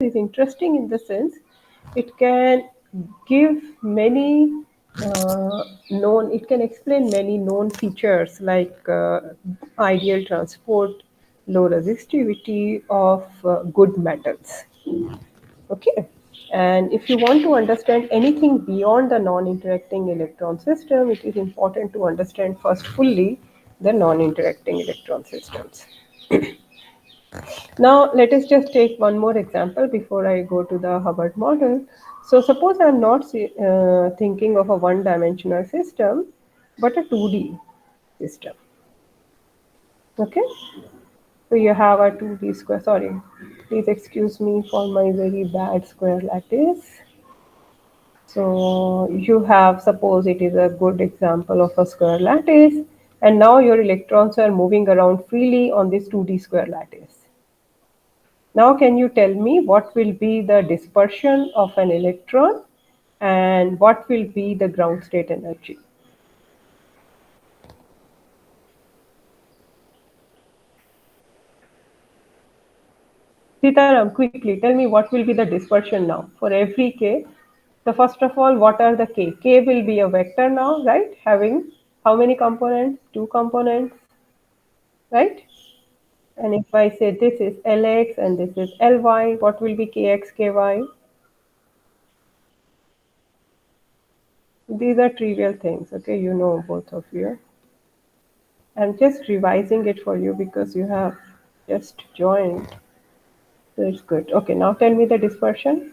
is interesting in the sense it can give many it can explain many known features like ideal transport, low resistivity of good metals. Okay. And if you want to understand anything beyond the non-interacting electron system, it is important to understand first fully the non-interacting electron systems. Now, let us just take one more example before I go to the Hubbard model. So, suppose I am not thinking of a one-dimensional system, but a 2D system. Okay, so you have a 2D square. Sorry, please excuse me for my very bad square lattice. So you have, suppose it is a good example of a square lattice, and now your electrons are moving around freely on this 2D square lattice. Now can you tell me what will be the dispersion of an electron and what will be the ground state energy? Sitaram, quickly tell me what will be the dispersion now for every k. So first of all, what are the k? K will be a vector now, right? Having how many components? Two components, right? And if I say this is Lx and this is Ly, what will be Kx, Ky? These are trivial things, okay? You know, both of you. I'm just revising it for you because you have just joined. So it's good. Okay, now tell me the dispersion.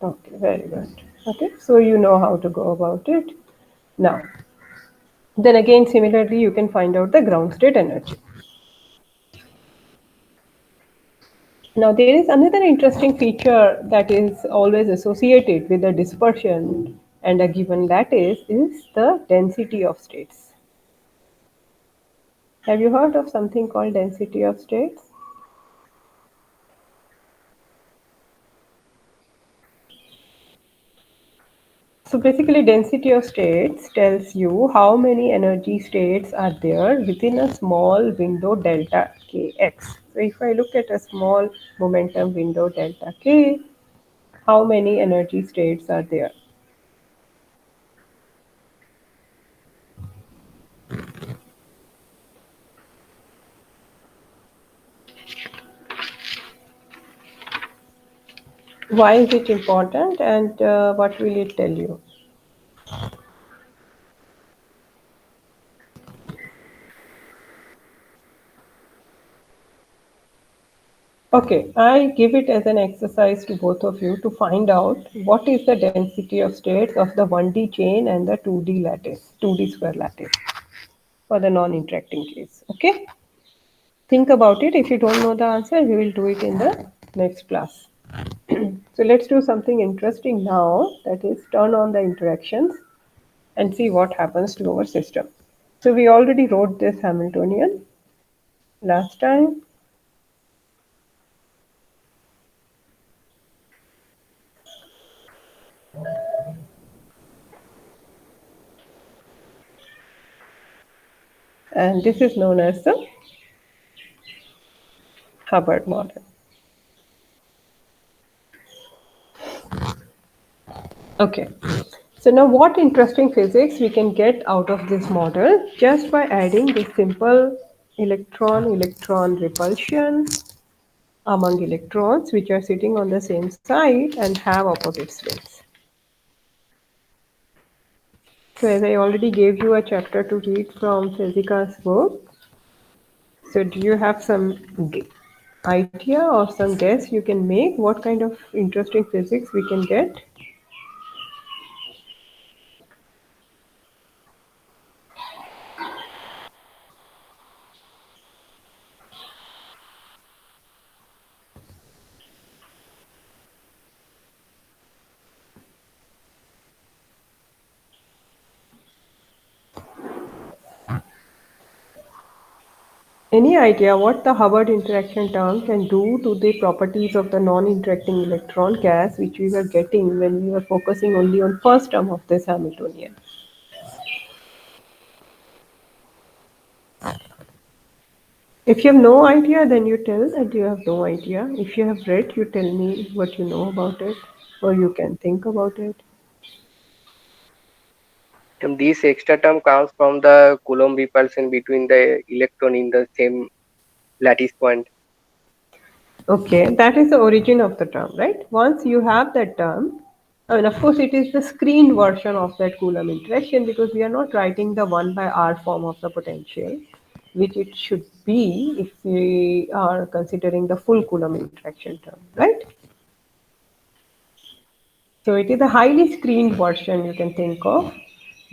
Okay, very good. Okay, so you know how to go about it. Now, then again, similarly, you can find out the ground state energy. Now, there is another interesting feature that is always associated with the dispersion and a given lattice is the density of states. Have you heard of something called density of states? So basically, density of states tells you how many energy states are there within a small window delta kx. So if I look at a small momentum window delta k, how many energy states are there? Why is it important and what will it tell you? Okay, I give it as an exercise to both of you to find out what is the density of states of the 1D chain and the 2D lattice, 2D square lattice for the non-interacting case. Okay, think about it. If you don't know the answer, we will do it in the next class. So let's do something interesting now, that is turn on the interactions and see what happens to our system. So we already wrote this Hamiltonian last time. And this is known as the Hubbard model. Okay. So now what interesting physics we can get out of this model just by adding this simple electron-electron repulsion among electrons which are sitting on the same side and have opposite spins. So as I already gave you a chapter to read from Fezika's book, so do you have some idea or some guess you can make what kind of interesting physics we can get? Any idea what the Hubbard interaction term can do to the properties of the non-interacting electron gas which we were getting when we were focusing only on first term of this Hamiltonian? If you have no idea, then you tell that you have no idea. If you have read, you tell me what you know about it, or you can think about it. And this extra term comes from the Coulomb repulsion between the electron in the same lattice point. Okay, that is the origin of the term, right? Once you have that term, I mean, of course, it is the screened version of that Coulomb interaction because we are not writing the 1 by r form of the potential, which it should be if we are considering the full Coulomb interaction term, right? So it is a highly screened version you can think of,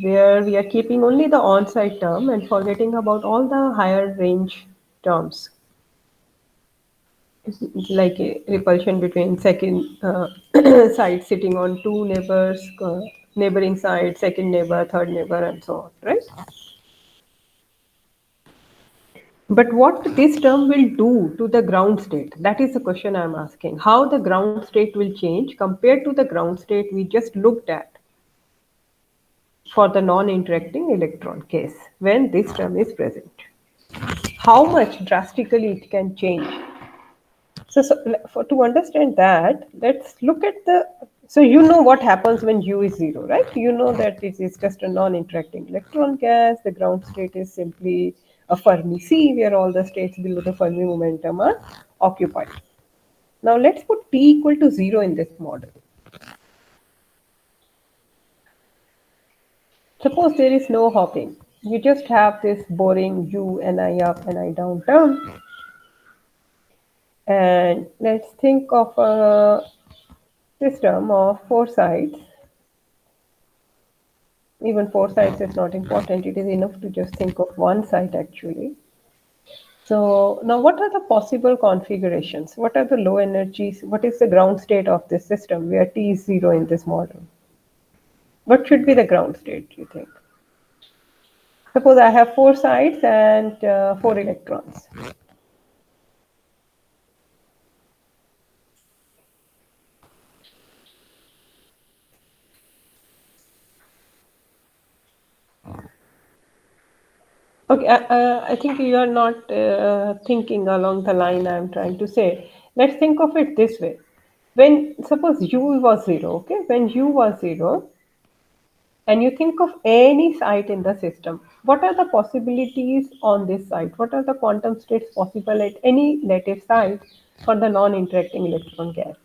where we are keeping only the on-site term and forgetting about all the higher range terms, like a repulsion between second side sitting on two neighbors, neighboring side, second neighbor, third neighbor, and so on, right? But what this term will do to the ground state, that is the question I'm asking. How the ground state will change compared to the ground state we just looked at for the non-interacting electron case when this term is present. How much drastically it can change. So for to understand that, let's look at the. So you know what happens when U is zero, right? You know that it is just a non-interacting electron gas. The ground state is simply a Fermi sea, where all the states below the Fermi momentum are occupied. Now let's put T equal to zero in this model. Suppose there is no hopping. You just have this boring U and I up and I down term. And let's think of a system of four sides. Even four sides is not important. It is enough to just think of one side actually. So now what are the possible configurations? What are the low energies? What is the ground state of this system where T is zero in this model? What should be the ground state, you think? Suppose I have four sides and four electrons. Okay, I think you are not thinking along the line I'm trying to say. Let's think of it this way. When suppose U was zero, okay, when U was zero, and you think of any site in the system, what are the possibilities on this site? What are the quantum states possible at any lattice site for the non-interacting electron gas?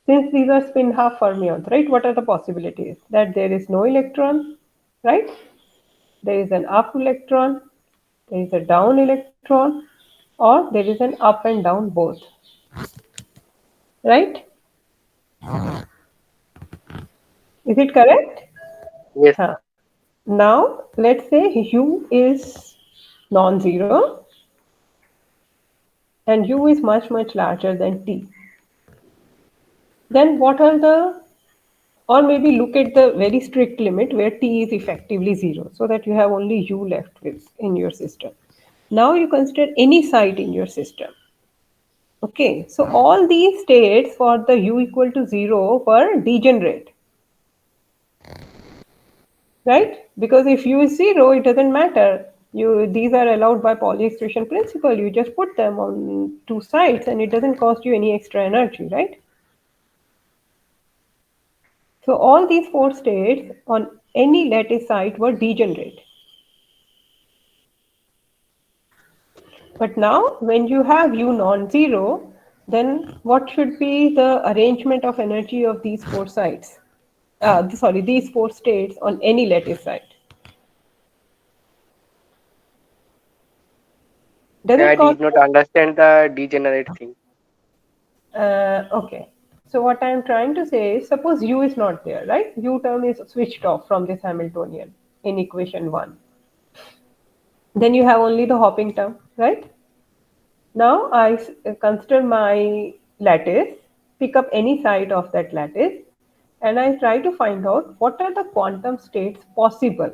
Since these are spin half fermions, right? What are the possibilities? That there is no electron, right? There is an up electron, there is a down electron, or there is an up and down both, right? Is it correct? Yes, Huh. Now, let's say U is non-zero and U is much, much larger than T. Then what are the, or maybe look at the very strict limit where T is effectively zero so that you have only U left with in your system. Now you consider any site in your system. Okay, so all these states for the U equal to zero were degenerate, right? Because if U is zero, it doesn't matter. These are allowed by Pauli excretion principle. You just put them on two sides and it doesn't cost you any extra energy, right? So all these four states on any lattice site were degenerate. But now when you have U non-zero, then what should be the arrangement of energy of these four sites? Sorry, these four states on any lattice site. Does I it did cost? not understand the degenerate thing. Okay. So what I am trying to say is, suppose U is not there, right? U term is switched off from this Hamiltonian in equation 1. Then you have only the hopping term, right? Now consider my lattice, pick up any side of that lattice, and I try to find out what are the quantum states possible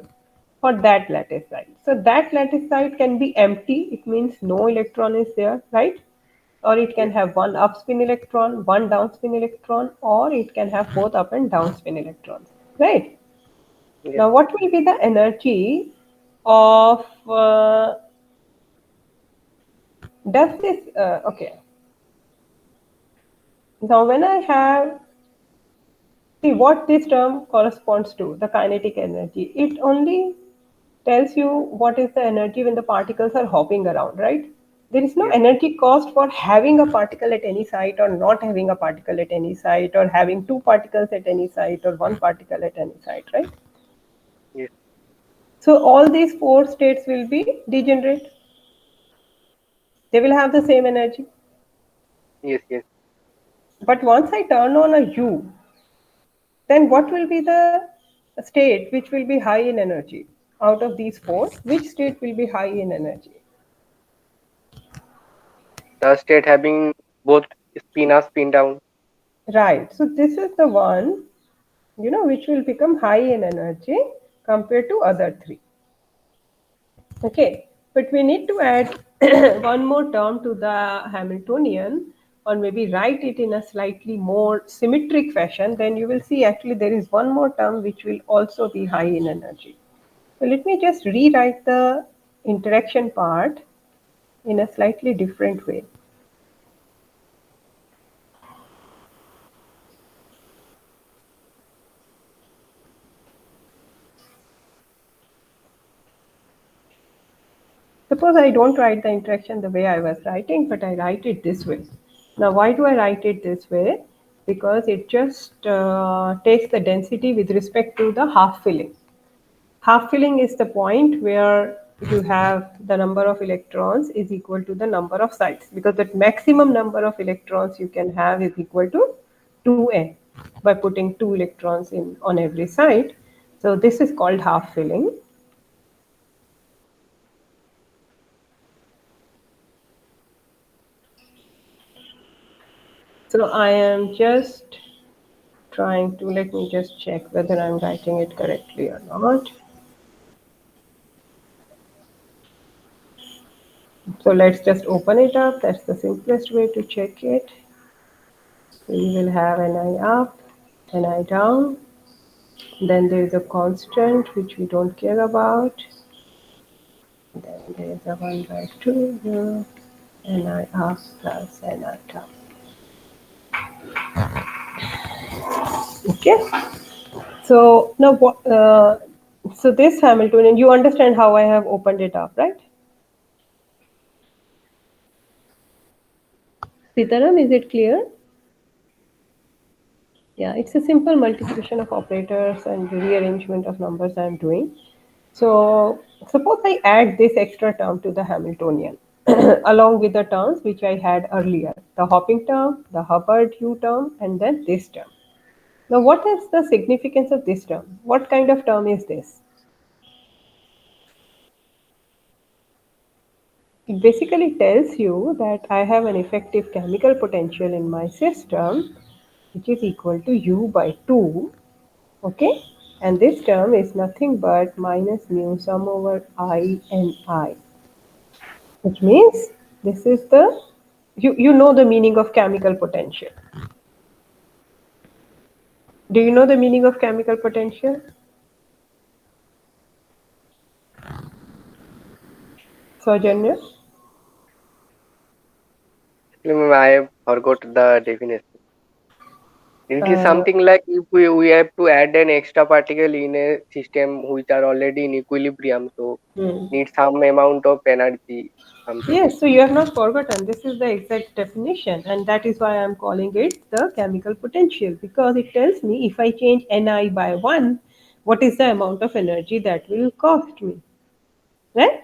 for that lattice site. So that lattice site can be empty, it means no electron is there, right? Or it can yes, have one up spin electron, one down spin electron, or it can have both up and down spin electrons, right? yes. Now, what will be the energy of does this? Okay. Now, when I have see what this term corresponds to, the kinetic energy. It only tells you what is the energy when the particles are hopping around, right? There is no Yes, energy cost for having a particle at any site or not having a particle at any site or having two particles at any site or one particle at any site, right? yes, So all these four states will be degenerate. They will have the same energy. yes, yes. But once I turn on a U, then what will be the state which will be high in energy? Out of these four, which state will be high in energy? The state having both spin up, spin down. Right. So this is the one, which will become high in energy compared to other three. Okay. But we need to add one more term to the Hamiltonian, or maybe write it in a slightly more symmetric fashion. Then you will see actually there is one more term which will also be high in energy. So let me just rewrite the interaction part in a slightly different way. Suppose I don't write the interaction the way I was writing, but I write it this way. Now, why do I write it this way? Because it just takes the density with respect to the half filling. Half filling is the point where you have the number of electrons is equal to the number of sites, because the maximum number of electrons you can have is equal to 2n by putting 2 electrons in on every site. So this is called half filling. So I am just trying to, let me just check whether I'm writing it correctly or not. So let's just open it up. That's the simplest way to check it. We will have Ni up, Ni down. Then there is a constant which we don't care about. Then there is a 1 by 2 here, Ni up plus Ni down. Okay. So now what? So this Hamiltonian, you understand how I have opened it up, right? Sitaram, is it clear? Yeah, it's a simple multiplication of operators and rearrangement of numbers I'm doing. So suppose I add this extra term to the Hamiltonian along with the terms which I had earlier, the hopping term, the Hubbard U term, and then this term. Now, what is the significance of this term? What kind of term is this? It basically tells you that I have an effective chemical potential in my system which is equal to U by 2. Okay, and this term is nothing but minus mu sum over I and I, which means this is the, you know the meaning of chemical potential. Do you know the meaning of chemical potential, Saujanya? I forgot the definition. It is Uh, something like if we have to add an extra particle in a system which are already in equilibrium, so hmm. need some amount of energy, something. Yes, so you have not forgotten. This is the exact definition, and that is why I am calling it the chemical potential, because it tells me if I change Ni by 1, what is the amount of energy that will cost me, right?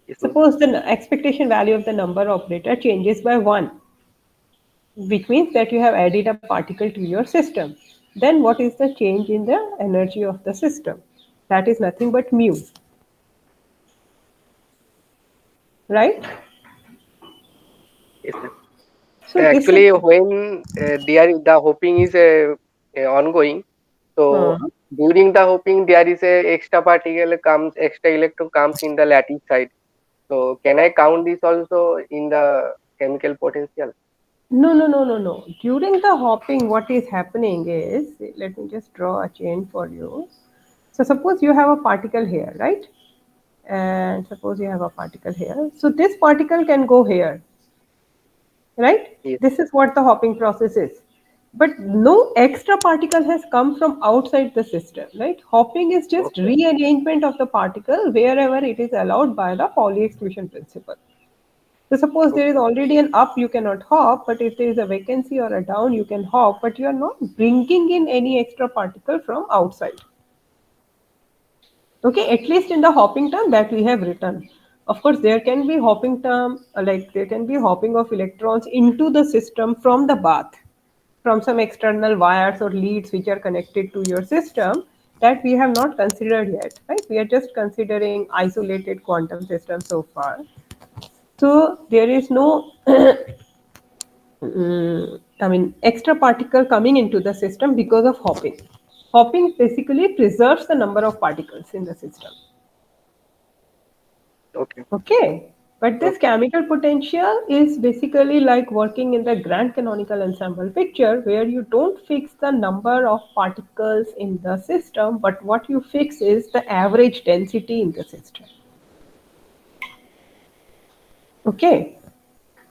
Yes, ma'am. Suppose the expectation value of the number operator changes by 1, which means that you have added a particle to your system. Then what is the change in the energy of the system? That is nothing but mu, right? Yes, ma'am. So this is Actually, when the hoping is ongoing, so huh? During the hopping, there is a extra electron comes in the lattice side. So can I count this also in the chemical potential? No, no, no, no, no. During the hopping, what is happening is, let me just draw a chain for you. So suppose you have a particle here, right? And suppose you have a particle here. So this particle can go here, right? Yes. This is what the hopping process is. But no extra particle has come from outside the system, right? Hopping is just Okay. rearrangement of the particle wherever it is allowed by the Pauli exclusion principle. So suppose there is Okay. already an up, you cannot hop, but if there is a vacancy or a down, you can hop, but you are not bringing in any extra particle from outside. Okay, at least in the hopping term that we have written. Of course, there can be hopping term, like there can be hopping of electrons into the system from the bath, from some external wires or leads which are connected to your system, that we have not considered yet, right? We are just considering isolated quantum system so far. So there is no extra particle coming into the system because of hopping. Hopping basically preserves the number of particles in the system. Okay. Okay. But this Okay. chemical potential is basically like working in the grand canonical ensemble picture where you don't fix the number of particles in the system, but what you fix is the average density in the system. Okay.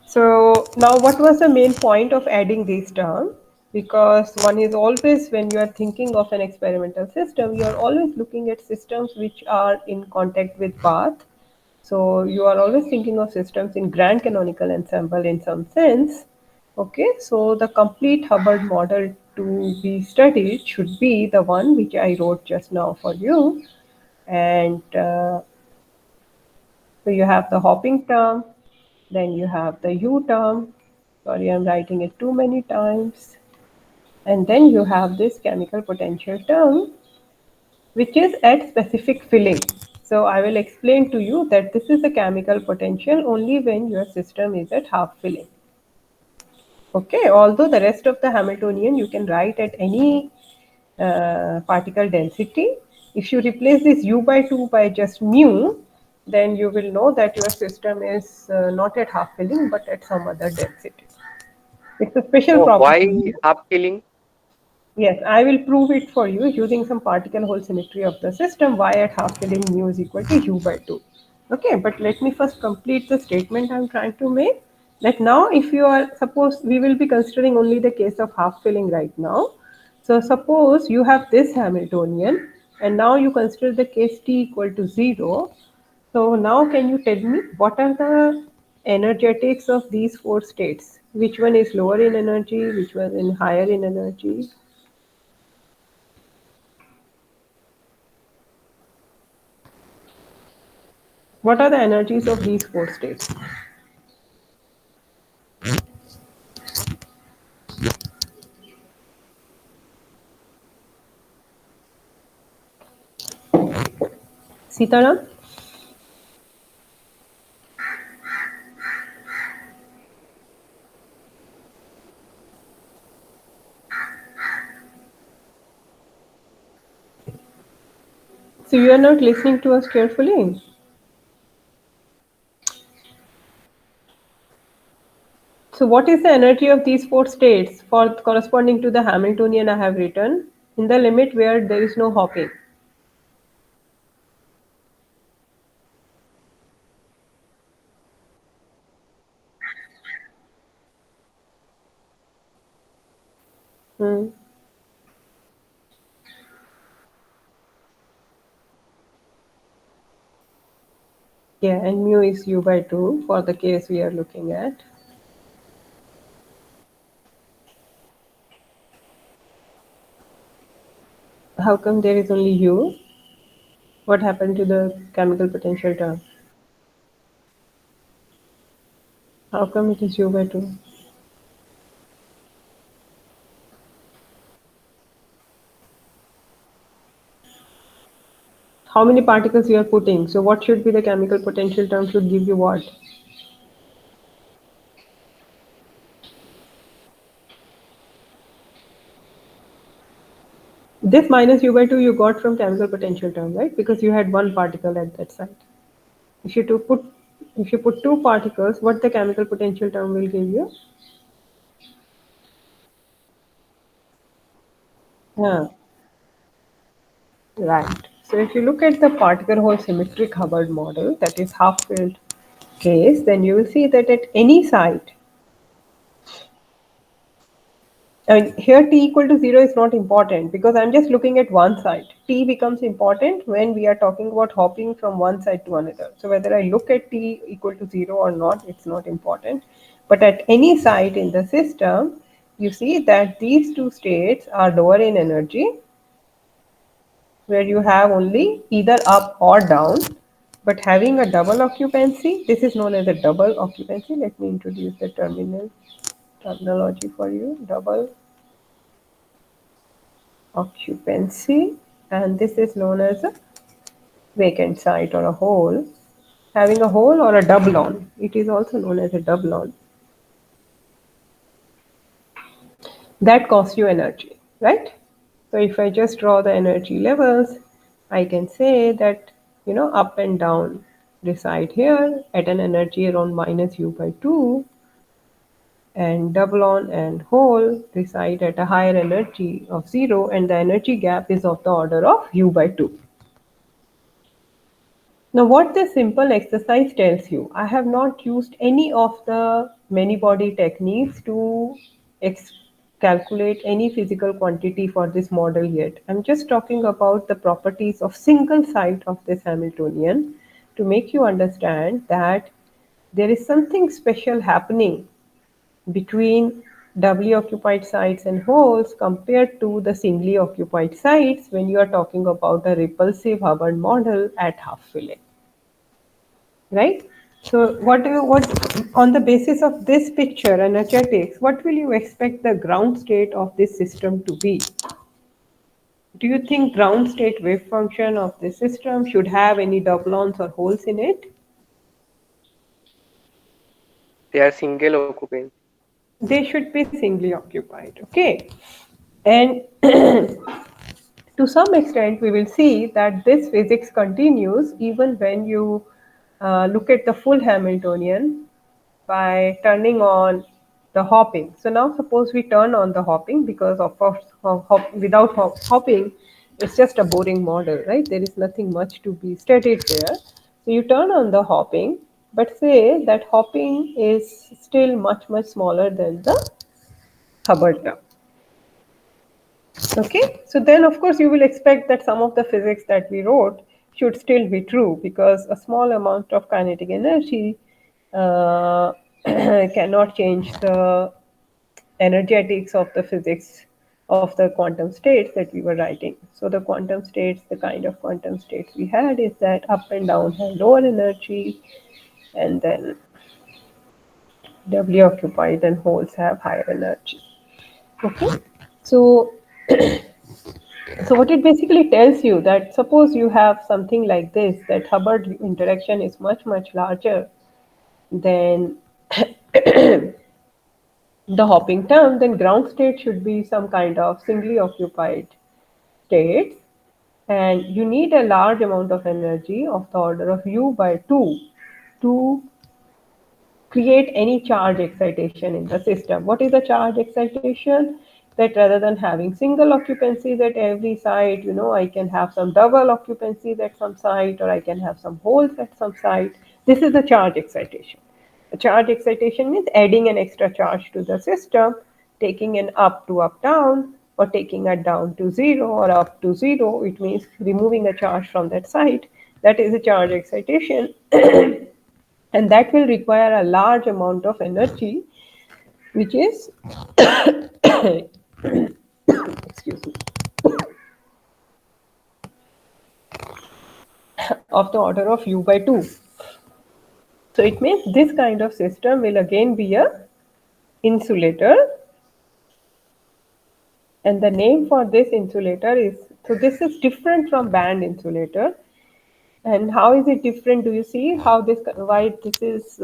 So now what was the main point of adding these terms? Because one is always, when you are thinking of an experimental system, you are always looking at systems which are in contact with path. So you are always thinking of systems in grand canonical ensemble in some sense. Okay, so the complete Hubbard model to be studied should be the one which I wrote just now for you. And so you have the hopping term, then you have the U term. Sorry, I'm writing it too many times. And then you have this chemical potential term, which is at specific filling. So I will explain to you that this is a chemical potential only when your system is at half filling. Okay, although the rest of the Hamiltonian you can write at any particle density. If you replace this u by 2 by just mu, then you will know that your system is not at half filling but at some other density. It's a special Oh, why property. half filling? Yes, I will prove it for you using some particle hole symmetry of the system. Y at half filling mu is equal to u by 2. Okay, but let me first complete the statement I'm trying to make. That now if you are, suppose we will be considering only the case of half filling right now. So suppose you have this Hamiltonian and now you consider the case t equal to 0. So now can you tell me what are the energetics of these four states? Which one is lower in energy, which one is higher in energy? What are the energies of these four states? Sitaram? So you are not listening to us carefully. So what is the energy of these four states for corresponding to the Hamiltonian I have written in the limit where there is no hopping? Hmm. Yeah, and mu is u by 2 for the case we are looking at. How come there is only u? What happened to the chemical potential term? How come it is u by 2? How many particles you are putting? So what should be the chemical potential term should give you what? This minus U by 2 you got from chemical potential term, right? Because you had one particle at that site. If you to put if you put two particles, what the chemical potential term will give you? Yeah, right. So if you look at the particle hole symmetric Hubbard model, that is half filled case, then you will see that at any site, and here t equal to 0 is not important because I'm just looking at one side. T becomes important when we are talking about hopping from one side to another. So whether I look at t equal to 0 or not, it's not important. But at any site in the system, you see that these two states are lower in energy, where you have only either up or down. But having a double occupancy, this is known as a double occupancy. Let me introduce the terminology for you. Double occupancy, and this is known as a vacant site or a hole. Having a hole or a doublon, it is also known as a doublon. That costs you energy, right? So if I just draw the energy levels, I can say that up and down reside here at an energy around minus u by 2, and doublon and hole reside at a higher energy of 0, and the energy gap is of the order of u by 2. Now, what this simple exercise tells you, I have not used any of the many body techniques to calculate any physical quantity for this model yet. I'm just talking about the properties of single site of this Hamiltonian to make you understand that there is something special happening between doubly occupied sites and holes compared to the singly occupied sites when you are talking about a repulsive Hubbard model at half filling, right? So what on the basis of this picture energetics, what will you expect the ground state of this system to be? Do you think ground state wave function of this system should have any doublons or holes in it? They are single occupancy. They should be singly occupied, okay? And to some extent, we will see that this physics continues even when you look at the full Hamiltonian by turning on the hopping. So now suppose we turn on the hopping, because of course without hopping, it's just a boring model, right? There is nothing much to be studied there. So you turn on the hopping, but say that hopping is still much smaller than the Hubbard term. Okay, so then of course you will expect that some of the physics that we wrote should still be true, because a small amount of kinetic energy uh, cannot change the energetics of the physics of the quantum states that we were writing. So the quantum states, the kind of quantum states we had is that up and down have lower energy, and then doubly occupied and holes have higher energy. Okay, so what it basically tells you that suppose you have something like this, that Hubbard interaction is much larger than the hopping term, then ground state should be some kind of singly occupied states, and you need a large amount of energy of the order of u by 2 to create any charge excitation in the system. What is the charge excitation? That rather than having single occupancies at every site, I can have some double occupancies at some site, or I can have some holes at some site. This is the charge excitation. A charge excitation means adding an extra charge to the system, taking an up to up down, or taking a down to 0 or up to 0. It means removing a charge from that site. That is a charge excitation. And that will require a large amount of energy, which is excuse me, of the order of u by 2. So it means this kind of system will again be a insulator, and the name for this insulator is, so this is different from band insulator. And how is it different? Do you see how this, why this is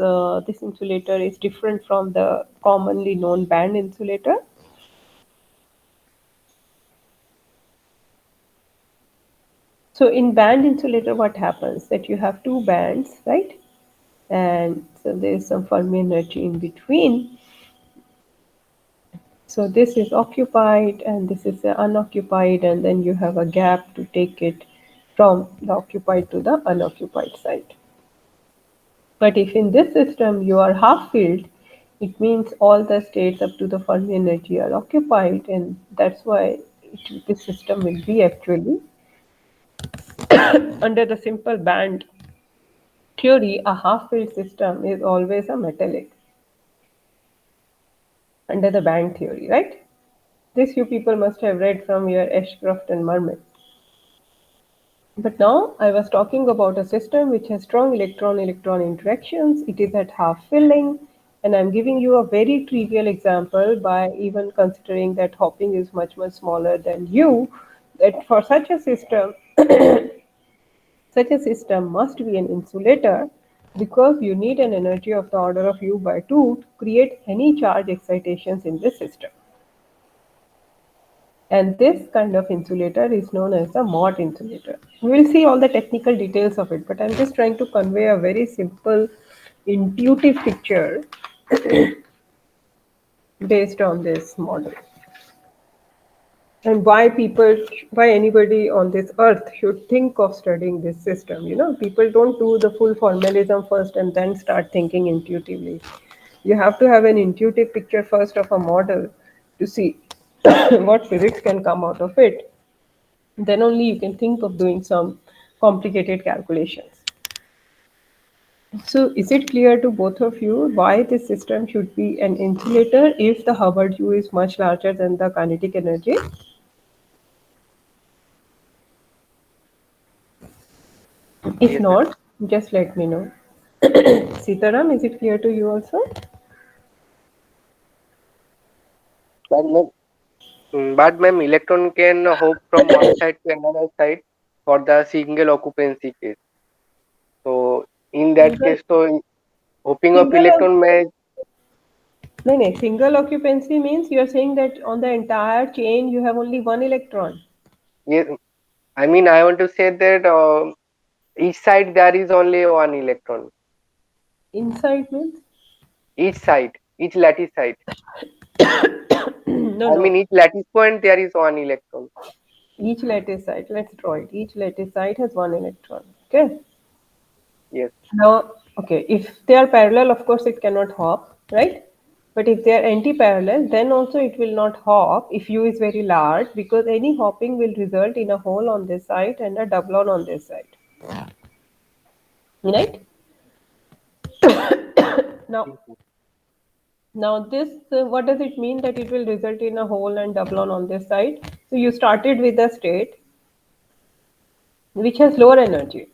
this insulator is different from the commonly known band insulator? So in band insulator, what happens? That you have two bands, right? And so there is some Fermi energy in between. So this is occupied and this is unoccupied, and then you have a gap to take it from the occupied to the unoccupied side. But if in this system you are half filled, it means all the states up to the Fermi energy are occupied, and that's why this system will be actually under the simple band theory. A half filled system is always a metallic under the band theory, right? This you people must have read from your Ashcroft and Mermet. But now I was talking about a system which has strong electron-electron interactions. It is at half filling, and I'm giving you a very trivial example by even considering that hopping is much, much smaller than you, that for such a system must be an insulator because you need an energy of the order of U by 2 to create any charge excitations in this system. And this kind of insulator is known as a Mott insulator. We'll see all the technical details of it, but I'm just trying to convey a very simple, intuitive picture based on this model. And why anybody on this earth should think of studying this system. People don't do the full formalism first and then start thinking intuitively. You have to have an intuitive picture first of a model to see what physics can come out of it. Then only you can think of doing some complicated calculations. So is it clear to both of you why this system should be an insulator if the Hubbard U is much larger than the kinetic energy? If Yes, ma'am. not, just let me know. Sitaram, is it clear to you also? But ma'am, but ma'am, electron can hop from one side to another side for the single occupancy case. So in that Single, case, so hopping of single, electron may, no, no, single occupancy means you are saying that on the entire chain you have only one electron. yes, I mean I want to say that each side there is only one electron. Inside means? Each lattice side. No, I mean no. each lattice point there is one electron. Each lattice site, let's draw it. Each lattice site has one electron. Okay. Yes, Now, okay, if they are parallel, of course, it cannot hop, right? But if they are anti-parallel, then also it will not hop if U is very large because any hopping will result in a hole on this side and a doublon on this side, right? Now, now this, what does it mean that it will result in a hole and doublon on this side? So you started with a state which has lower energy.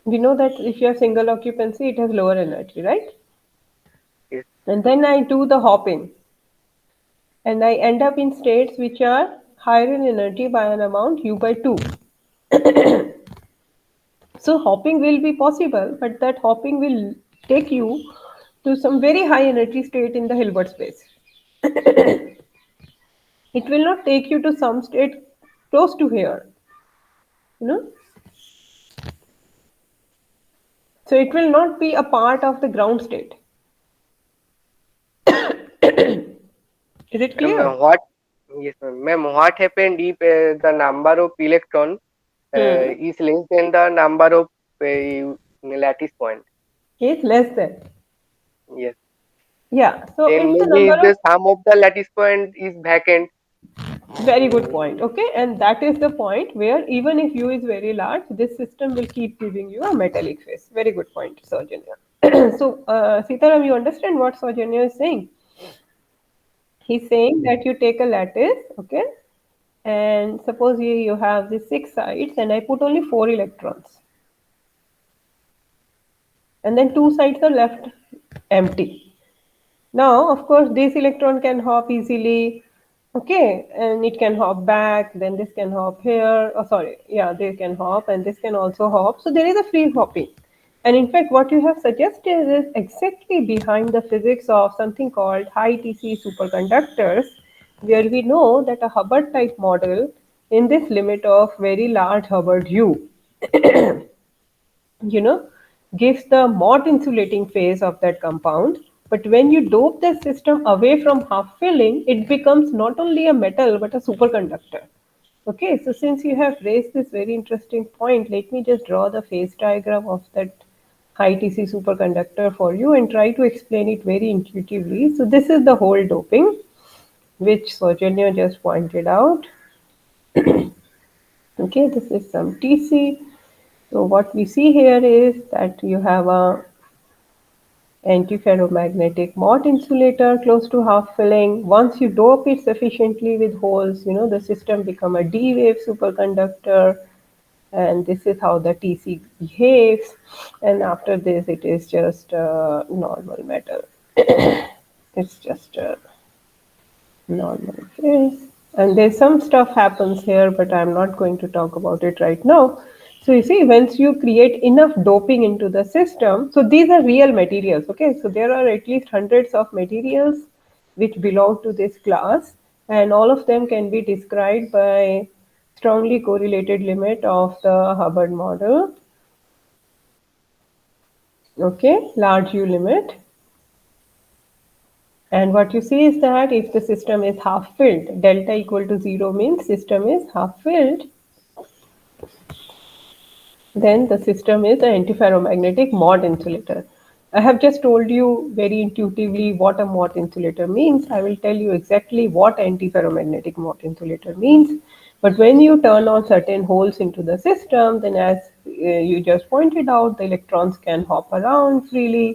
We know that if you have single occupancy, it has lower energy, right? yes, And then I do the hopping and I end up in states which are higher in energy by an amount U by 2. So hopping will be possible, but that hopping will take you to some very high energy state in the Hilbert space. It will not take you to some state close to here, you know. So it will not be a part of the ground state. Is it ma'am. clear? What? Yes, ma'am. Ma'am, what happened if the number of electron Hmm. is less than the number of lattice point? Is less than. Yes. Yeah. So Then if the maybe number if of the sum of the lattice point is vacant. Very good mm, point. Okay, and that is the point where even if U is very large, this system will keep giving you a metallic phase. Very good point, Saujanya. So, Sitaram, you understand what Saujanya is saying? He's saying that you take a lattice, okay, and suppose you have the six sides, and I put only four electrons, and then two sides are left empty. Now, of course, this electron can hop easily, okay, and it can hop back, then this can hop here, oh sorry, yeah, they can hop and this can also hop. So there is a free hopping. And in fact, what you have suggested is exactly behind the physics of something called high TC superconductors, where we know that a Hubbard type model in this limit of very large Hubbard U, you know, gives the Mott insulating phase of that compound. But when you dope the system away from half filling, it becomes not only a metal but a superconductor. Okay, so since you have raised this very interesting point, let me just draw the phase diagram of that high Tc superconductor for you and try to explain it very intuitively. So this is the whole doping, which Sojourner just pointed out. Okay, this is some Tc. So what we see here is that you have a antiferromagnetic Mott insulator close to half filling. Once you dope it sufficiently with holes, the system become a D wave superconductor, and this is how the Tc behaves. And after this, it is just normal metal. It's just a normal phase. And there's some stuff happens here, but I'm not going to talk about it right now. So you see, once you create enough doping into the system, so these are real materials, okay? So there are at least hundreds of materials which belong to this class, and all of them can be described by strongly correlated limit of the Hubbard model, okay, large U limit. And what you see is that if the system is half filled, delta equal to 0 means system is half filled, then the system is an antiferromagnetic Mott insulator. I have just told you very intuitively what a Mott insulator means. I will tell you exactly what antiferromagnetic Mott insulator means. But when you turn on certain holes into the system, then as you just pointed out, the electrons can hop around freely,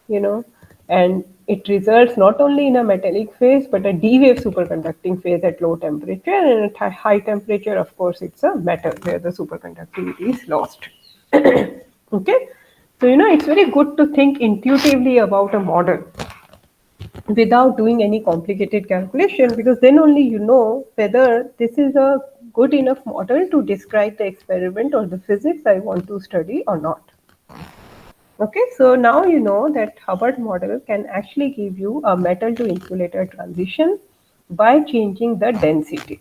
you know, and it results not only in a metallic phase but a D wave superconducting phase at low temperature, and at high temperature, of course, it's a metal where the superconductivity is lost. Okay, so it's very good to think intuitively about a model without doing any complicated calculation, because then only you know whether this is a good enough model to describe the experiment or the physics I want to study or not. Okay, so now you know that Hubbard model can actually give you a metal to insulator transition by changing the density.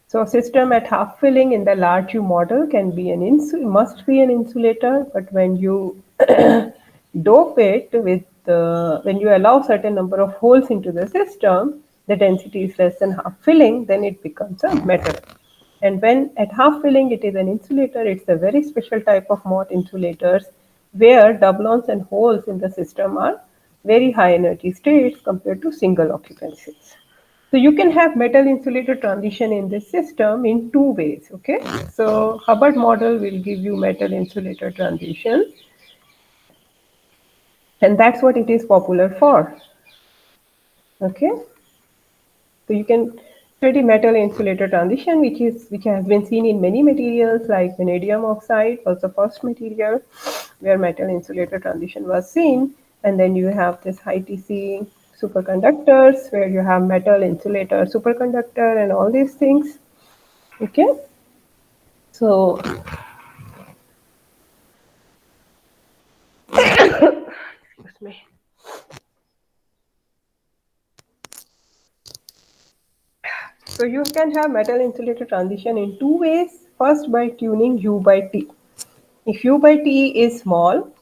So a system at half filling in the large U model can be must be an insulator, but when you dope it with when you allow certain number of holes into the system, the density is less than half filling, then it becomes a metal. And when at half filling it is an insulator, it's a very special type of Mott insulators where doublons and holes in the system are very high energy states compared to single occupancies. So you can have metal insulator transition in this system in two ways, okay? So Hubbard model will give you metal insulator transition, and that's what it is popular for, okay? So you can study metal insulator transition, which has been seen in many materials, like vanadium oxide was the first material where metal insulator transition was seen, and then you have this high Tc superconductors where you have metal insulator superconductor and all these things. Okay, so excuse me. So you can have metal insulator transition in two ways. First, by tuning U by T. If U by T is small,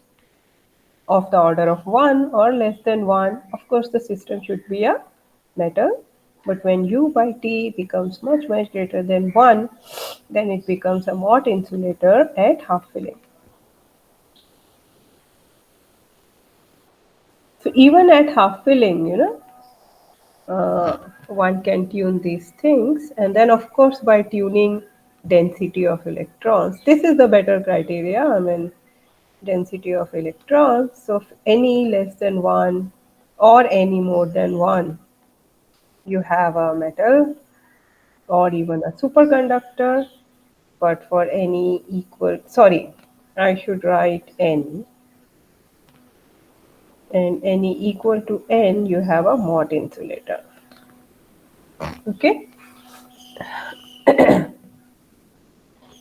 of the order of 1 or less than 1, of course the system should be a metal. But when U by T becomes much greater than 1, then it becomes a Mott insulator at half filling. So even at half filling, one can tune these things, and then of course by tuning density of electrons, this is the better criteria. I mean, density of electrons. So if any less than 1 or any more than 1, you have a metal or even a superconductor. But for any equal, sorry, I should write n, and any equal to n, you have a Mott insulator. Okay.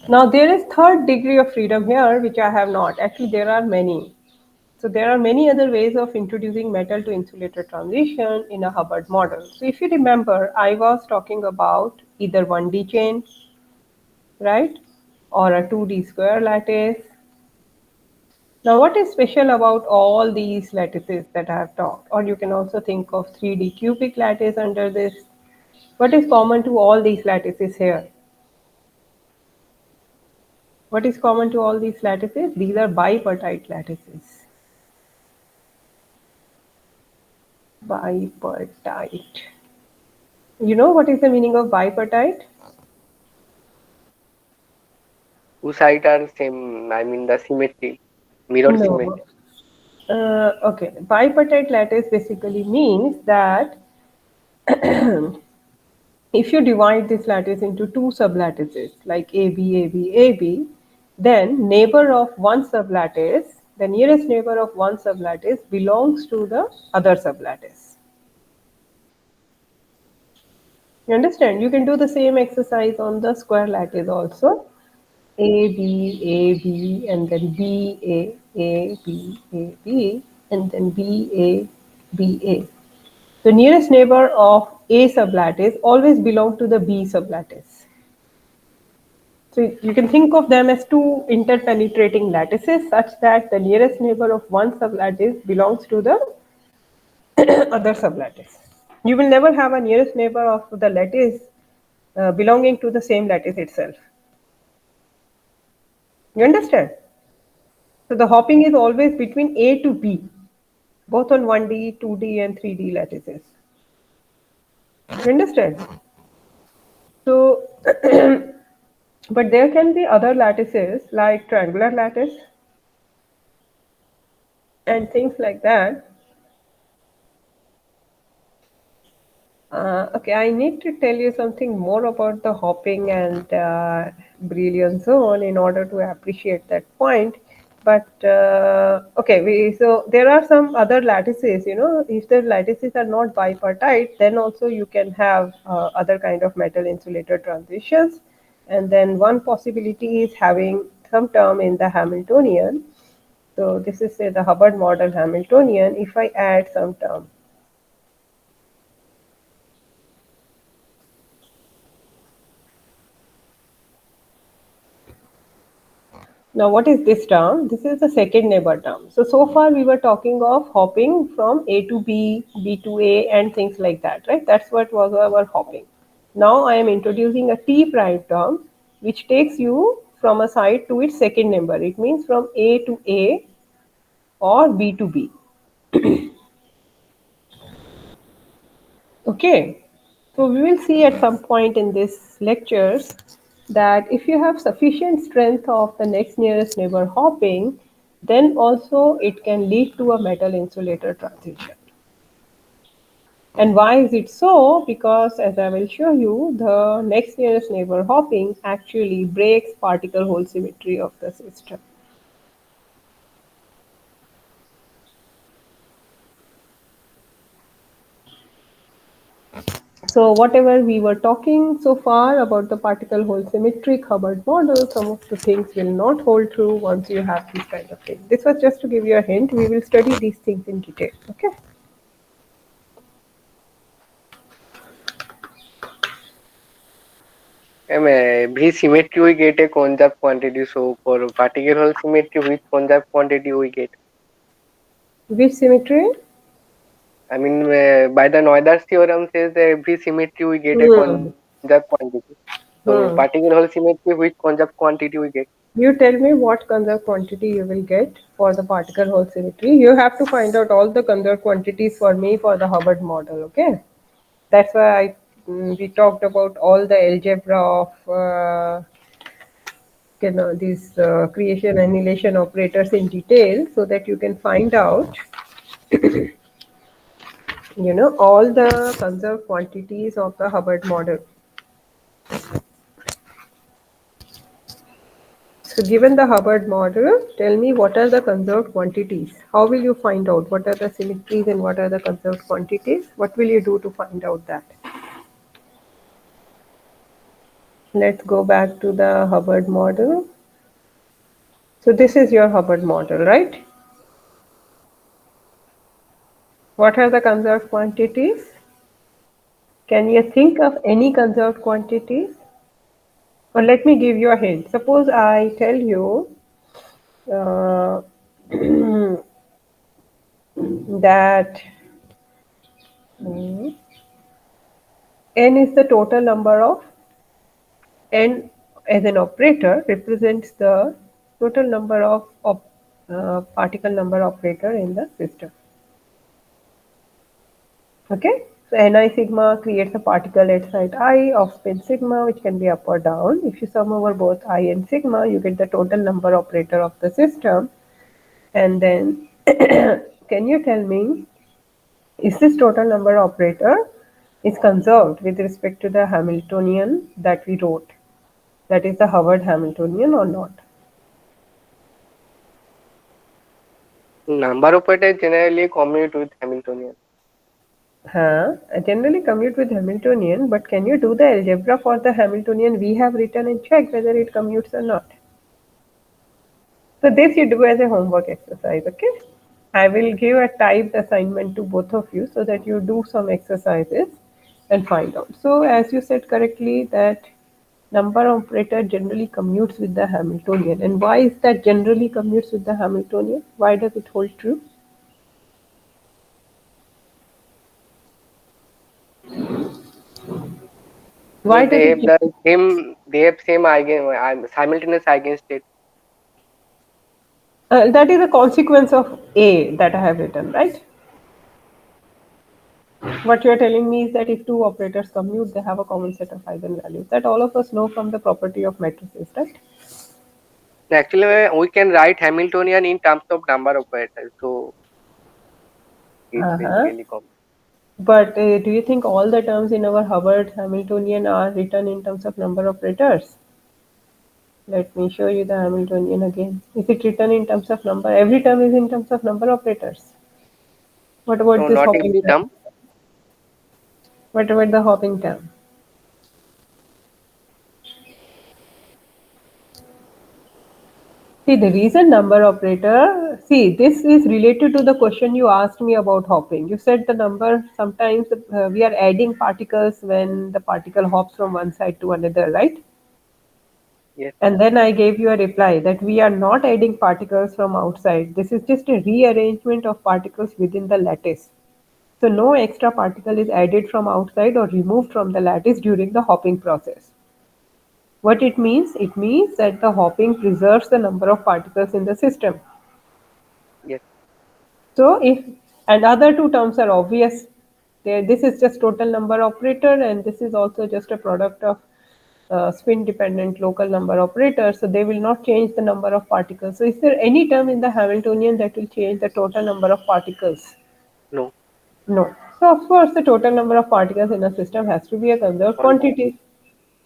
Now there is third degree of freedom here, which I have not. Actually, there are many. So there are many other ways of introducing metal to insulator transition in a Hubbard model. So if you remember, I was talking about either 1D chain, right, or a 2D square lattice. Now, what is special about all these lattices that I have talked? Or you can also think of 3D cubic lattice under this. What is common to all these lattices here? What is common to all these lattices? These are bipartite lattices. Bipartite. You know what is the meaning of bipartite? Two sides are same. I mean the symmetry, mirror No. symmetry. Okay. Bipartite lattice basically means that if you divide this lattice into two sublattices like AB, AB, AB, then neighbor of one sublattice, the nearest neighbor of one sublattice belongs to the other sublattice. You understand? You can do the same exercise on the square lattice also. A, B, A, B, and then B, A, B, A, B, and then B, A, B, A. The nearest neighbor of A sublattice always belong to the B sublattice. So you can think of them as two interpenetrating lattices such that the nearest neighbor of one sublattice belongs to the other sublattice. You will never have a nearest neighbor of the lattice belonging to the same lattice itself. You understand? So the hopping is always between A to B, both on 1D, 2D, and 3D lattices. You understand? So, but there can be other lattices like triangular lattice and things like that. Okay, I need to tell you something more about the hopping and Brilliant zone in order to appreciate that point. But okay, so there are some other lattices. You know, if the lattices are not bipartite, then also you can have other kind of metal insulator transitions. And then one possibility is having some term in the Hamiltonian. So this is say the Hubbard model Hamiltonian. If I add some term. Now, what is this term? This is the second neighbor term. So far we were talking of hopping from A to B, B to A, and things like that, right? That's what was our hopping. Now I am introducing a T prime term, which takes you from a side to its second neighbor. It means from A to A or B to B. Okay. So we will see at some point in this lectures that if you have sufficient strength of the next nearest neighbor hopping, then also it can lead to a metal insulator transition. And why is it so? Because as I will show you, the next nearest neighbor hopping actually breaks particle hole symmetry of the system. So whatever we were talking so far about the particle hole symmetric Hubbard model, some of the things will not hold true once you have these kind of things. This was just to give you a hint. We will study these things in detail. Okay. Every symmetry we get a conserved quantity. So for particle hole symmetry, which conserved quantity we get? Which symmetry? I mean, by the Noether's theorem says that every symmetry we get a Hmm. conserved quantity. So Hmm. particle hole symmetry, which conserved quantity we get? You tell me what conserved quantity you will get for the particle hole symmetry. You have to find out all the conserved quantities for me for the Hubbard model. Okay. That's why we talked about all the algebra of these creation annihilation operators in detail so that you can find out all the conserved quantities of the Hubbard model. So given the Hubbard model, tell me what are the conserved quantities? How will you find out what are the symmetries and what are the conserved quantities? What will you do to find out that? Let's go back to the Hubbard model. So this is your Hubbard model, right? What are the conserved quantities? Can you think of any conserved quantities? Or let me give you a hint. Suppose I tell you uh, that mm, n is the total number of n as an operator represents the total number of particle number operator in the system. Okay, so Ni sigma creates a particle at site I of spin sigma, which can be up or down. If you sum over both I and sigma, you get the total number operator of the system. And then, can you tell me, is this total number operator is conserved with respect to the Hamiltonian that we wrote? That is the Howard Hamiltonian or not? Number operator generally commute with Hamiltonian. I generally commute with Hamiltonian, but can you do the algebra for the Hamiltonian we have written and check whether it commutes or not? So this you do as a homework exercise, okay? I will give a typed assignment to both of you so that you do some exercises and find out. So as you said correctly that number operator generally commutes with the Hamiltonian. And why is that generally commutes with the Hamiltonian? Why does it hold true? Why Because does it? they have same simultaneous eigenstate. That is a consequence of A that I have written, right? What you are telling me is that if two operators commute, they have a common set of eigenvalues. That all of us know from the property of matrices, right? Actually, we can write Hamiltonian in terms of number operators, so it's Uh-huh. basically common. But do you think all the terms in our Hubbard Hamiltonian are written in terms of number operators? Let me show you the Hamiltonian again. Is it written in terms of number? Every term is in terms of number operators. What about No, this not hopping every term? term. What about the hopping term? See, the reason number operator, see, this is related to the question you asked me about hopping. You said the number, sometimes we are adding particles when the particle hops from one side to another, right? Yes, And then I gave you a reply that we are not adding particles from outside. This is just a rearrangement of particles within the lattice. So no extra particle is added from outside or removed from the lattice during the hopping process. What it means? It means that the hopping preserves the number of particles in the system. yes, So if and other two terms are obvious. This is just total number operator and this is also just a product of spin dependent local number operator. So they will not change the number of particles. So is there any term in the Hamiltonian that will change the total number of particles? no, No. So of course the total number of particles in a system has to be a conserved always. quantity.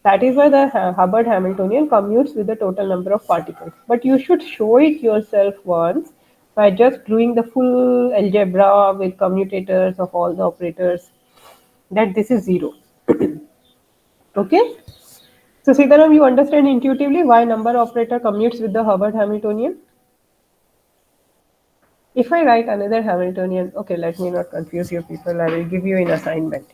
That is why the Hubbard Hamiltonian commutes with the total number of particles. But you should show it yourself once by just doing the full algebra with commutators of all the operators that this is zero. Okay? So Sitaram, you understand intuitively why number operator commutes with the Hubbard Hamiltonian? If I write another Hamiltonian, okay, let me not confuse you people, I will give you an assignment.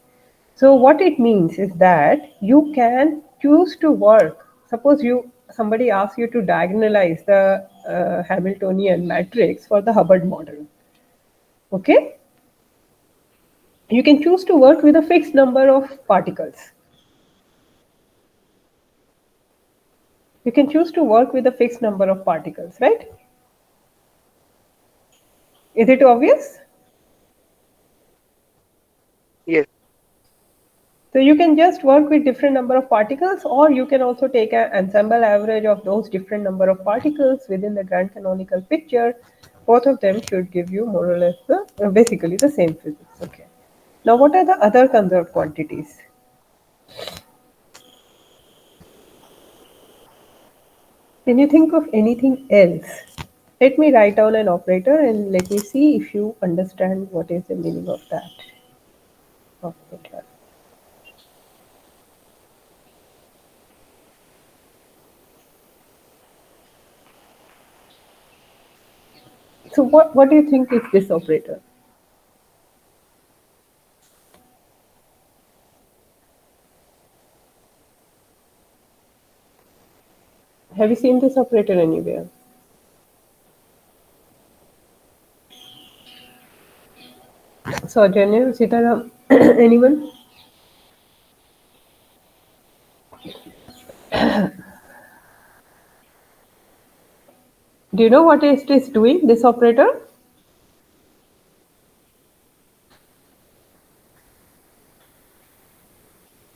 So what it means is that you can choose to work. Suppose somebody asks you to diagonalize the Hamiltonian matrix for the Hubbard model. Okay, you can choose to work with a fixed number of particles. You can choose to work with a fixed number of particles, right? Is it obvious? Yes, So you can just work with different number of particles, or you can also take an ensemble average of those different number of particles within the grand canonical picture. Both of them should give you more or less basically the same physics. Okay. Now, what are the other conserved quantities? Can you think of anything else? Let me write down an operator and let me see if you understand what is the meaning of that operator. So, what do you think is this operator? Have you seen this operator anywhere? So, Janya, Sitaram, anyone? Do you know what it is doing, this operator?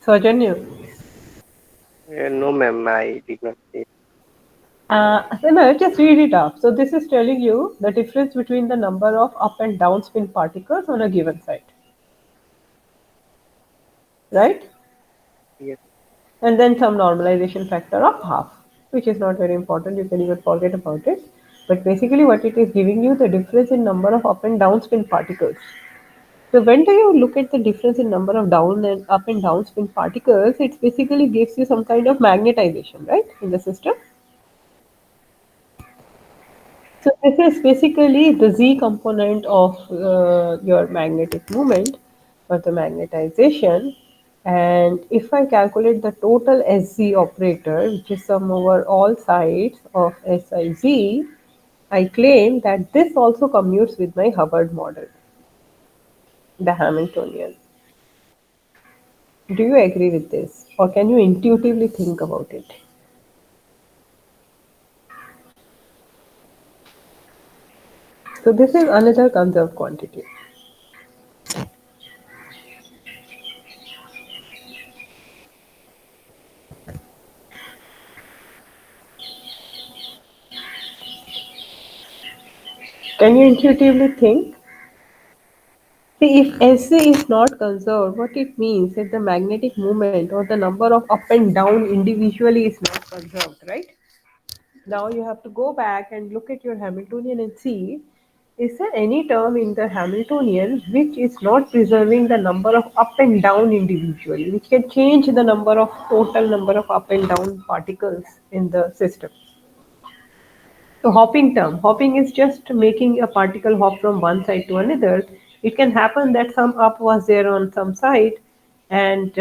Saujanya. No, ma'am, I did not see. So no, just read it up. So this is telling you the difference between the number of up and down spin particles on a given site, right? Yes, And then some normalization factor of half, which is not very important. You can even forget about it. But basically, what it is giving you the difference in number of up and down spin particles. So when do you look at the difference in number of down and up and down spin particles? It basically gives you some kind of magnetization, right, in the system. So this is basically the Z component of your magnetic moment or the magnetization. And if I calculate the total SZ operator, which is sum over all sides of SIZ, I claim that this also commutes with my Hubbard model, the Hamiltonian. Do you agree with this? Or can you intuitively think about it? So this is another conserved quantity. Can you intuitively think? See, if SC is not conserved, what it means is the magnetic moment or the number of up and down individually is not conserved, right? Now you have to go back and look at your Hamiltonian and see, is there any term in the Hamiltonian which is not preserving the number of up and down individually, which can change the number of total number of up and down particles in the system? So hopping term. Hopping is just making a particle hop from one side to another. It can happen that some up was there on some side, and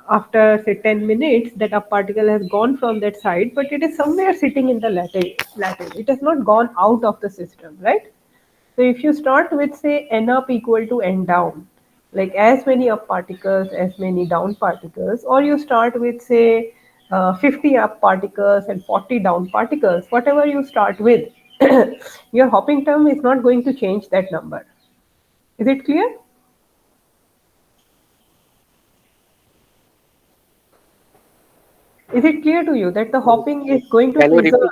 after say 10 minutes, that up particle has gone from that side, but it is somewhere sitting in the lattice. It has not gone out of the system, right? So if you start with say n up equal to n down, like as many up particles as many down particles, or you start with say 50 up particles and 40 down particles, whatever you start with, your hopping term is not going to change that number. Is it clear? Is it clear to you that the can hopping is going to can you preserve?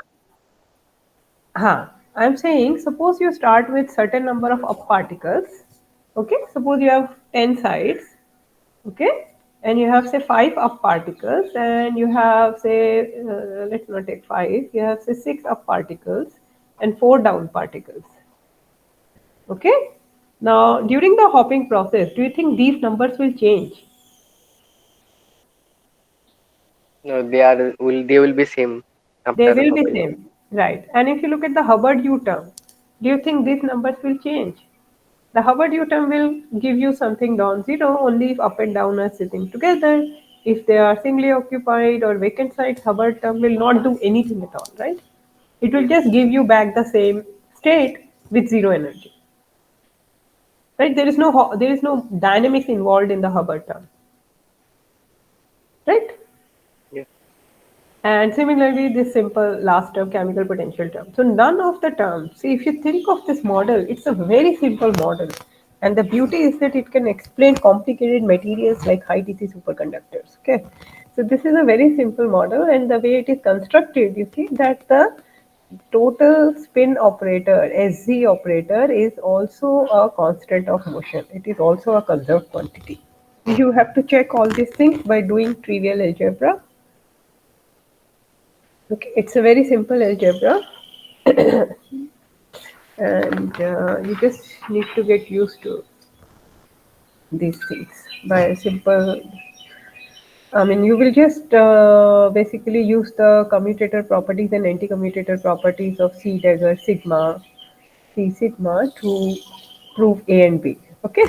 repeat? I'm saying, suppose you start with certain number of up particles. Okay, suppose you have 10 sides. Okay, and you have say 5 up particles, and you have say let's not take 5. You have say 6 up particles and 4 down particles. Okay. Now, during the hopping process, do you think these numbers will change? No, they will be same They after will be hopping. same, right? And if you look at the Hubbard U term, do you think these numbers will change? The Hubbard U term will give you something non-zero only if up and down are sitting together. If they are singly occupied or vacant sites, Hubbard term will not do anything at all, right? It will Yes, just give you back the same state with zero energy, right? There is no dynamics involved in the Hubbard term, right? yes, And similarly, this simple last term, chemical potential term. So none of the terms, see, if you think of this model, it's a very simple model. And the beauty is that it can explain complicated materials like high DC superconductors. Okay. So this is a very simple model, and the way it is constructed, you see that the total spin operator, SZ operator, is also a constant of motion. It is also a conserved quantity. You have to check all these things by doing trivial algebra. Okay, it's a very simple algebra, and you just need to get used to these things by simple. I mean, you will just basically use the commutator properties and anti-commutator properties of C dagger sigma, C sigma to prove A and B. Okay,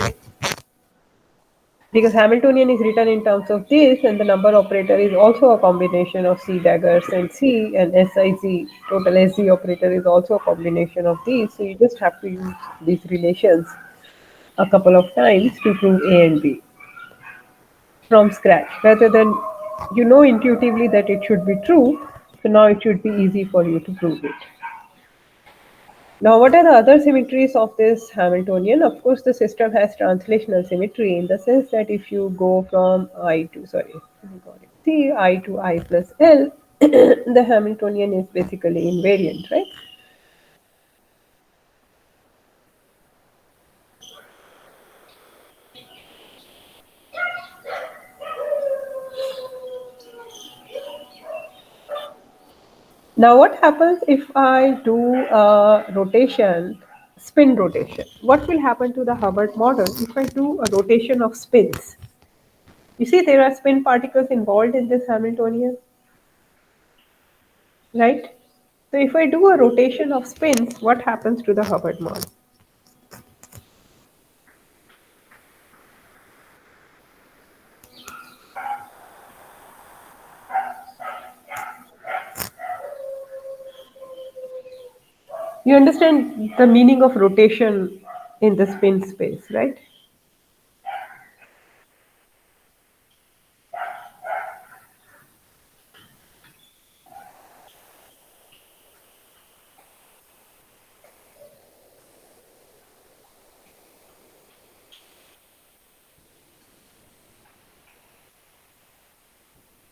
because Hamiltonian is written in terms of this, and the number operator is also a combination of C daggers and C, and SIZ, total SZ operator is also a combination of these. So you just have to use these relations a couple of times to prove A and B from scratch, rather than you know intuitively that it should be true. So now it should be easy for you to prove it. Now, what are the other symmetries of this Hamiltonian? Of course, the system has translational symmetry in the sense that if you go from I to, sorry, I got it. See, I to I plus L, the Hamiltonian is basically invariant, right? Now, what happens if I do a rotation, spin rotation? What will happen to the Hubbard model if I do a rotation of spins? You see, there are spin particles involved in this Hamiltonian, right? So if I do a Yes. rotation of spins, what happens to the Hubbard model? You understand the meaning of rotation in the spin space, right?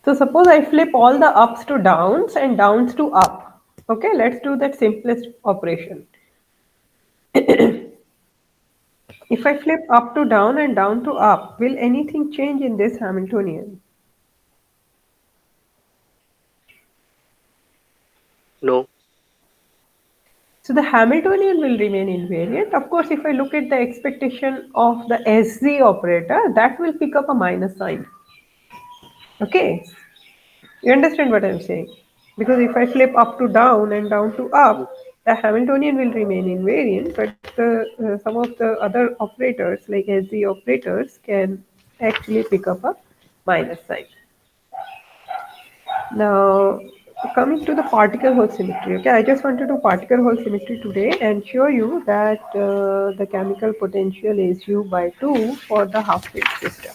So suppose I flip all the ups to downs and downs to up. Okay, let's do that simplest operation. If I flip up to down and down to up, will anything change in this Hamiltonian? No. So the Hamiltonian will remain invariant. Of course, if I look at the expectation of the SZ operator, that will pick up a minus sign. Okay, you understand what I'm saying? Because if I flip up to down and down to Yes. up, the Hamiltonian will remain invariant, but some of the other operators, like SZ operators, can actually pick up a minus sign. Now, coming to the particle hole symmetry, okay, I just want to do particle hole symmetry today and show you that the chemical potential is U by 2 for the half wave system.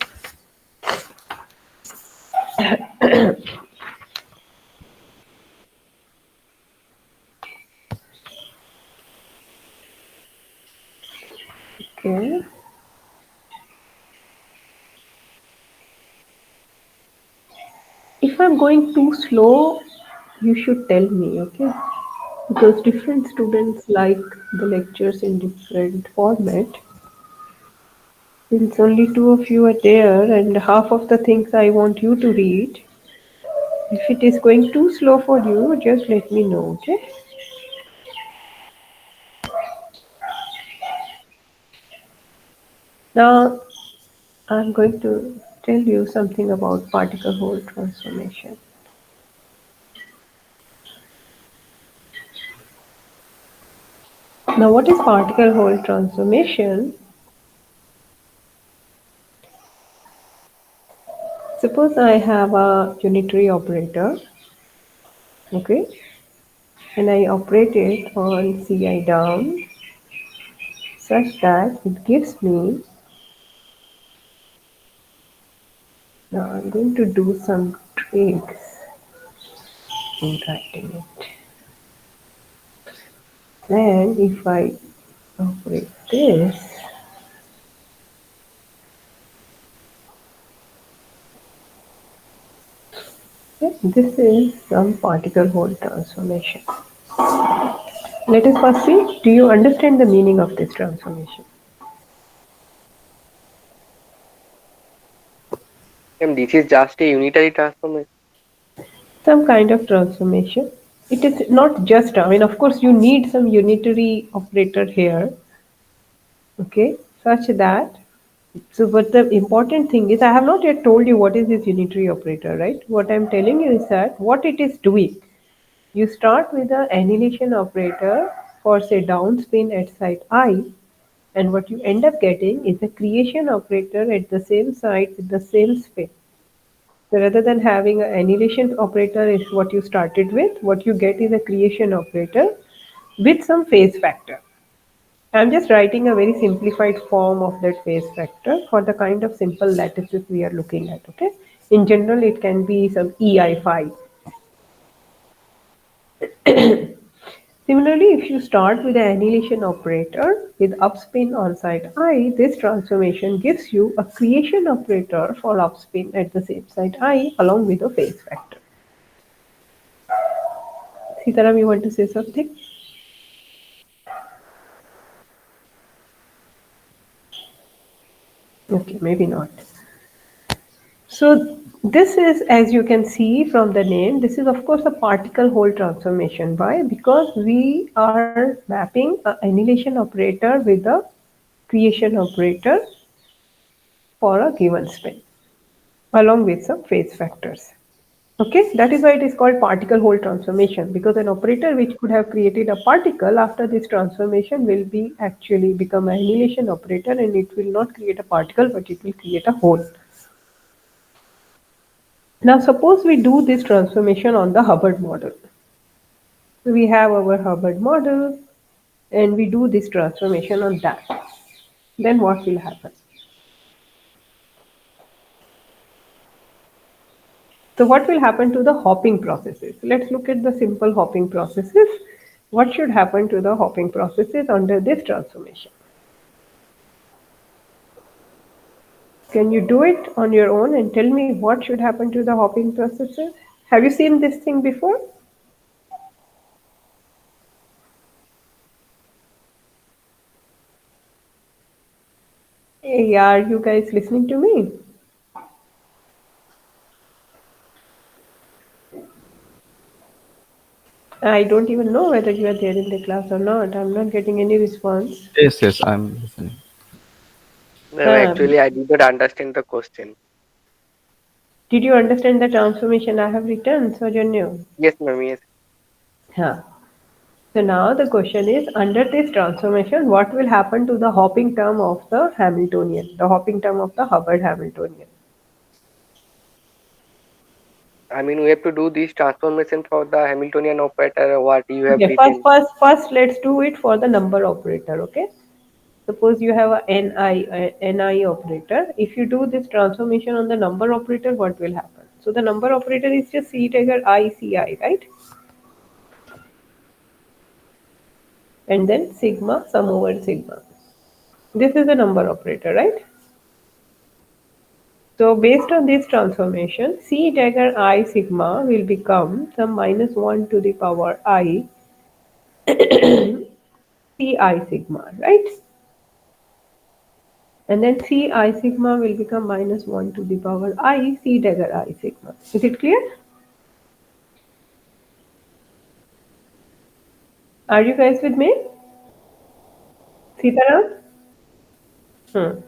Okay, if I'm going too slow, you should tell me, okay? Because different students like the lectures in different format. Since only two of you are there and half of the things I want you to read, if it is going too slow for you, just let me know, okay? Now, I'm going to tell you something about particle hole transformation. Now, what is particle hole transformation? Suppose I have a unitary operator, okay, and I operate it on Ci down such that it gives me. Now, I'm going to do some tricks in writing it. And if I operate this, this is some particle hole transformation. Let us first see, do you understand the meaning of this transformation? And this is just a unitary transformation. Some kind of transformation. It is not just, I mean, of course, you need some unitary operator here, okay, such that. So, but the important thing is, I have not yet told you what is this unitary operator, right? What I'm telling you is that what it is doing. You start with the annihilation operator for say downspin at site I, And what you end up getting is a creation operator at the same site with the same spin. So rather than having an annihilation operator is what you started with, what you get is a creation operator with some phase factor. I'm just writing a very simplified form of that phase factor for the kind of simple lattices we are looking at. Okay. In general, it can be some EI phi. Similarly, if you start with the annihilation operator with upspin on site I, this transformation gives you a creation operator for upspin at the same site I along with a phase factor. Sitaram, you want to say something? Okay, maybe not. So this is, as you can see from the name, this is of course a particle hole transformation. Why? Because we are mapping an annihilation operator with a creation operator for a given spin along with some phase factors. Okay, that is why it is called particle hole transformation, because an operator which could have created a particle after this transformation will be actually become an annihilation operator, and it will not create a particle but it will create a hole. Now suppose we do this transformation on the Hubbard model. So we have our Hubbard model and we do this transformation on that. Then what will happen? So what will happen to the hopping processes? Let's look at the simple hopping processes. What should happen to the hopping processes under this transformation? Can you do it on your own and tell me what should happen to the hopping processes? Have you seen this thing before? Hey, are you guys listening to me? I don't even know whether you are there in the class or not. I'm not getting any response. Yes, yes, I'm listening. No, Um, actually, I did not understand the question. did you understand the transformation I have written, Sojanyo? Yes, ma'am. Yes. Huh. So now the question is, under this transformation, what will happen to the hopping term of the Hamiltonian, the hopping term of the Hubbard Hamiltonian? I mean, we have to do this transformation for the Hamiltonian operator, what you have Okay, written. first, let's do it for the number operator. Okay. Suppose you have a ni operator. If you do this transformation on the number operator, what will happen? So the number operator is just C dagger I C I, right? And then sigma sum over sigma. This is the number operator, right? So based on this transformation, C dagger I sigma will become some minus 1 to the power I C I sigma, right? And then C I sigma will become minus 1 to the power I C dagger I sigma. Is it clear? Are you guys with me? Sitaram? Hmm.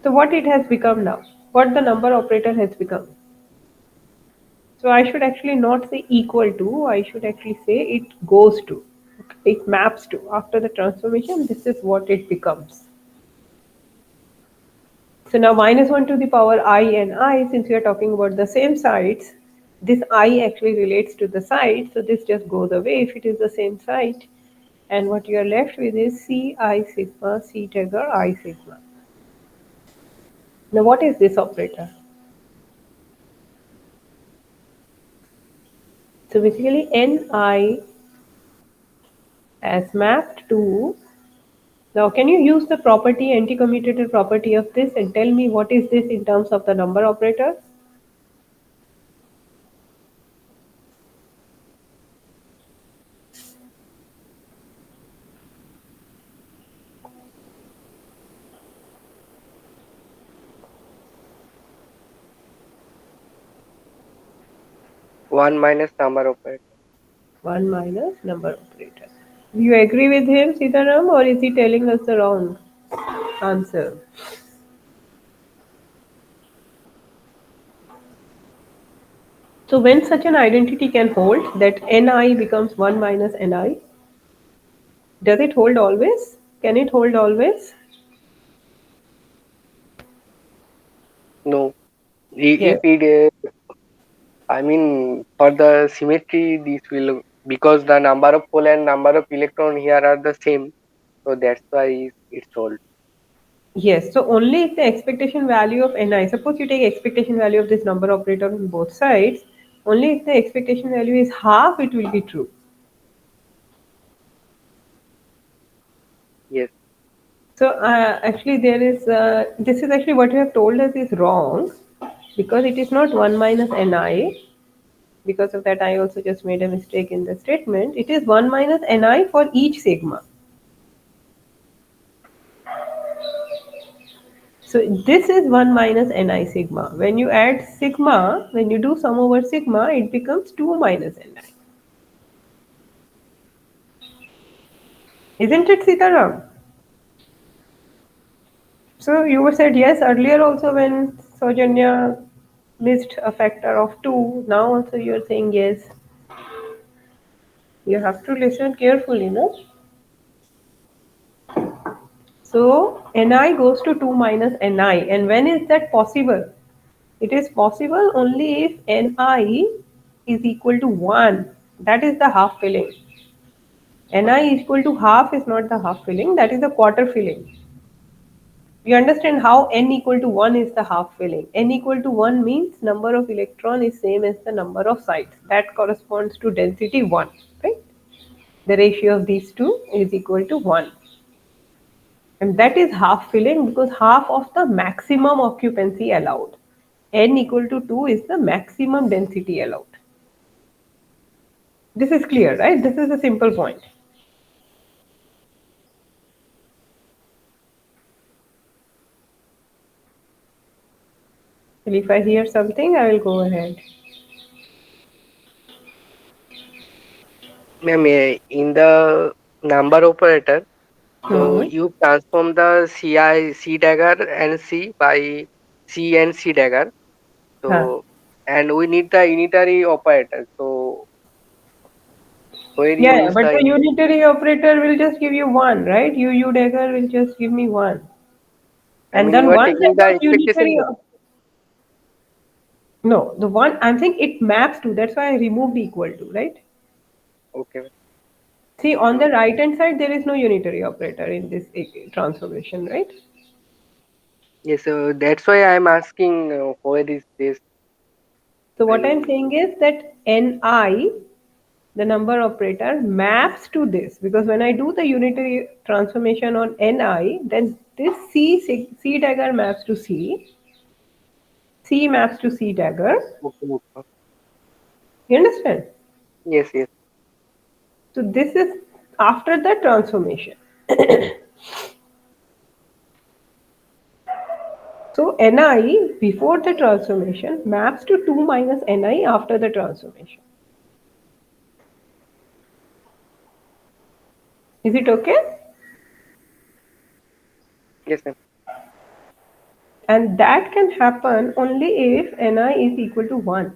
So what it has become now? What the number operator has become? So I should actually not say equal to, I should actually say it goes to. It maps to. After the transformation, this is what it becomes. So now minus 1 to the power I and I, since we are talking about the same sides, this I actually relates to the side. So this just goes away if it is the same side. And what you are left with is C I sigma C dagger I sigma. Now what is this operator? So basically Ni as mapped to. Now can you use the property, anti-commutator property of this and tell me what is this in terms of the number operator? 1 minus number operator. 1 minus number operator. Do you agree with him, Sitaram, or is he telling us the wrong answer? So when such an identity can hold that Ni becomes 1 minus Ni, does it hold always? Can it hold always? No. Yes. If it, I mean, for the symmetry, this will, because the number of pole and number of electron here are the same, so that's why it's told. Yes, so only if the expectation value of Ni, suppose you take expectation value of this number operator on both sides, only if the expectation value is half, it will be true. Yes. So actually this is actually what you have told us is wrong because it is not 1 minus Ni. Because of that, I also just made a mistake in the statement. It is 1 minus Ni for each sigma. So this is 1 minus Ni sigma. When you add sigma, when you do sum over sigma, it becomes 2 minus Ni. Isn't it, Sitaram? So you were said yes earlier also when Sojanya missed a factor of 2. Now also you are saying yes. You have to listen carefully, no? So Ni goes to 2 minus Ni. And when is that possible? It is possible only if Ni is equal to 1. That is the half filling. Ni equal to half is not the half filling, that is the quarter filling. You understand how n equal to 1 is the half filling. N equal to 1 means number of electron is same as the number of sites. That corresponds to density 1, right? The ratio of these two is equal to 1. And that is half filling because half of the maximum occupancy allowed. N equal to 2 is the maximum density allowed. This is clear, right? This is a simple point. And if I hear something, I will go ahead. Ma'am, in the number operator, so Hmm. you transform the C dagger and C by C and C dagger. Huh. So, and we need the unitary operator. So, where you Yeah, use but the the unitary operator will just give you one, right? U dagger will just give me one. I And mean, then you are once I taking the got expectation unitary, value. no, the one I'm saying it maps to. That's why I removed equal to, right? Okay. See, on So, the right hand side, there is no unitary operator in this transformation, right? yes, that's why I'm asking where is this? So I what I'm mean, saying is that Ni, the number operator, maps to this because when I do the unitary transformation on Ni, then this C dagger maps to C maps to C dagger. okay, okay. You understand? Yes, yes, So this is after the transformation. So Ni before the transformation maps to 2 minus Ni after the transformation. Is it okay? yes, ma'am. And that can happen only if Ni is equal to 1.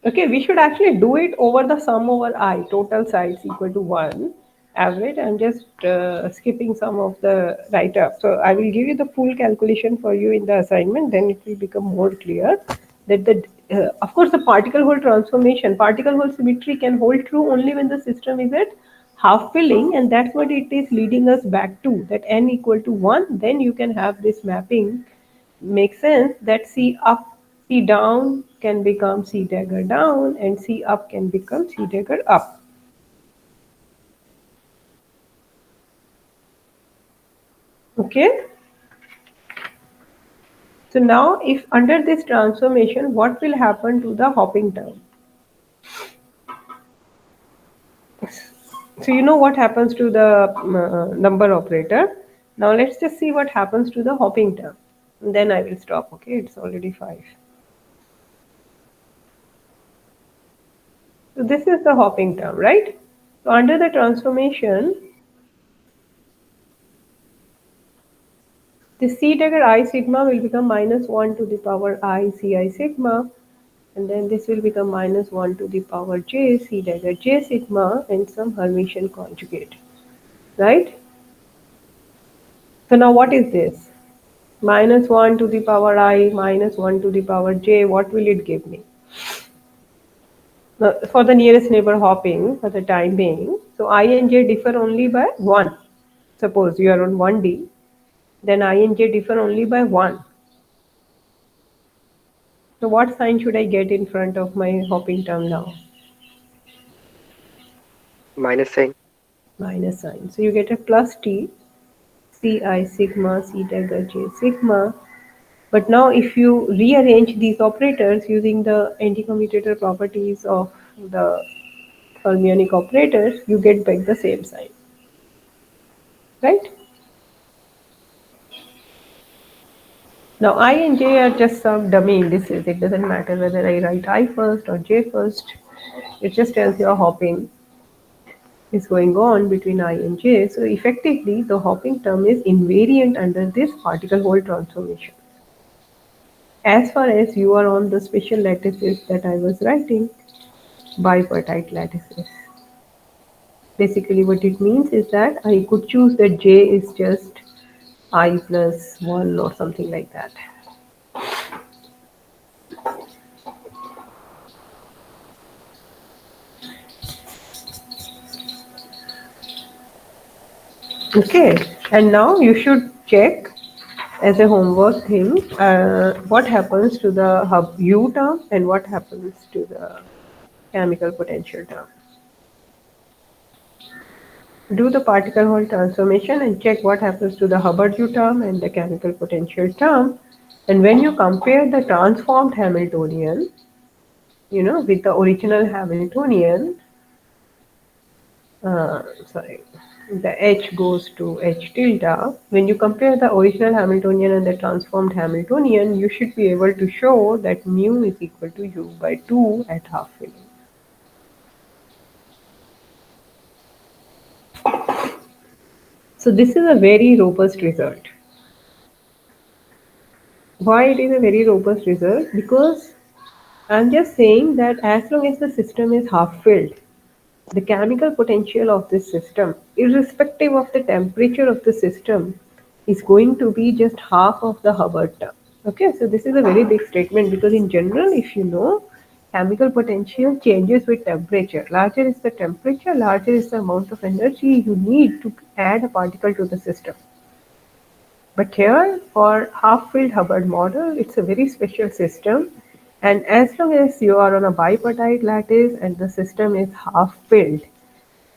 Okay, we should actually do it over the sum over I, total sides equal to 1 average. I'm just skipping some of the write up. So I will give you the full calculation for you in the assignment, then it will become more clear that of course, the particle hole transformation, particle hole symmetry can hold true only when the system is at half filling, and that's what it is leading us back to that n equal to 1. Then you can have this mapping makes sense that C up, C down can become C dagger down, and C up can become C dagger up. Okay. So now if under this transformation, what will happen to the hopping term? So you know what happens to the number operator. Now let's just see what happens to the hopping term. And then I will stop. Okay, it's already 5. So this is the hopping term, right? So under the transformation, the C dagger I sigma will become minus 1 to the power I Ci sigma, and then this will become minus 1 to the power j C dagger j sigma and some Hermitian conjugate. right? So now what is this? Minus 1 to the power I minus 1 to the power j, what will it give me? Now, for the nearest neighbor hopping for the time being, so I and j differ only by 1. Suppose you are on 1D, then I and j differ only by 1. So what sign should I get in front of my hopping term now? Minus sign. Minus sign. So you get a plus t, ci sigma c dagger j sigma. But now if you rearrange these operators using the anti-commutator properties of the fermionic operators, you get back the same sign, right? Now I and j are just some dummy indices. It doesn't matter whether I write I first or j first. It just tells you a hopping is going on between I and j. So effectively, the hopping term is invariant under this particle hole transformation. As far as you are on the special lattices that I was writing, bipartite lattices. Basically, what it means is that I could choose that j is just I plus 1 or something like that. Okay, and now you should check as a homework thing what happens to the hub U term and what happens to the chemical potential term. Do the particle hole transformation and check what happens to the Hubbard U term and the chemical potential term. And when you compare the transformed Hamiltonian, with the original Hamiltonian, sorry, the H goes to H tilde. When you compare the original Hamiltonian and the transformed Hamiltonian, you should be able to show that mu is equal to U by 2 at half filling. So this is a very robust result. Why it is a very robust result? Because I'm just saying that as long as the system is half filled, the chemical potential of this system, irrespective of the temperature of the system, is going to be just half of the Hubbard term. Okay, so this is a very big statement because in general, if you know, chemical potential changes with temperature. Larger is the temperature, larger is the amount of energy you need to add a particle to the system. But here, for half-filled Hubbard model, it's a very special system. And as long as you are on a bipartite lattice and the system is half-filled,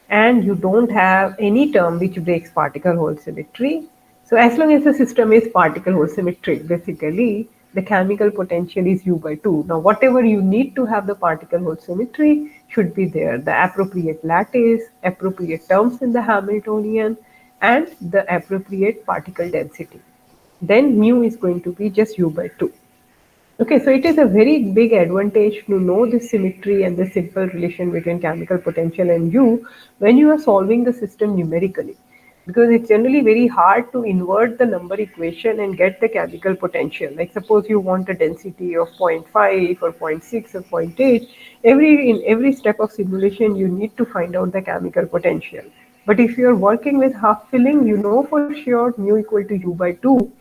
and you don't have any term which breaks particle hole symmetry. So as long as the system is particle hole symmetric, basically the chemical potential is U by 2. Now whatever you need to have the particle hole symmetry should be there. The appropriate lattice, appropriate terms in the Hamiltonian, and the appropriate particle density. Then mu is going to be just U by 2. Okay, so it is a very big advantage to know the symmetry and the simple relation between chemical potential and U when you are solving the system numerically. Because it's generally very hard to invert the number equation and get the chemical potential. Like suppose you want a density of zero point 0.5 or zero point 0.6 or zero point 0.8, in every step of simulation you need to find out the chemical potential. But if you are working with half filling, you know for sure mu equal to U by 2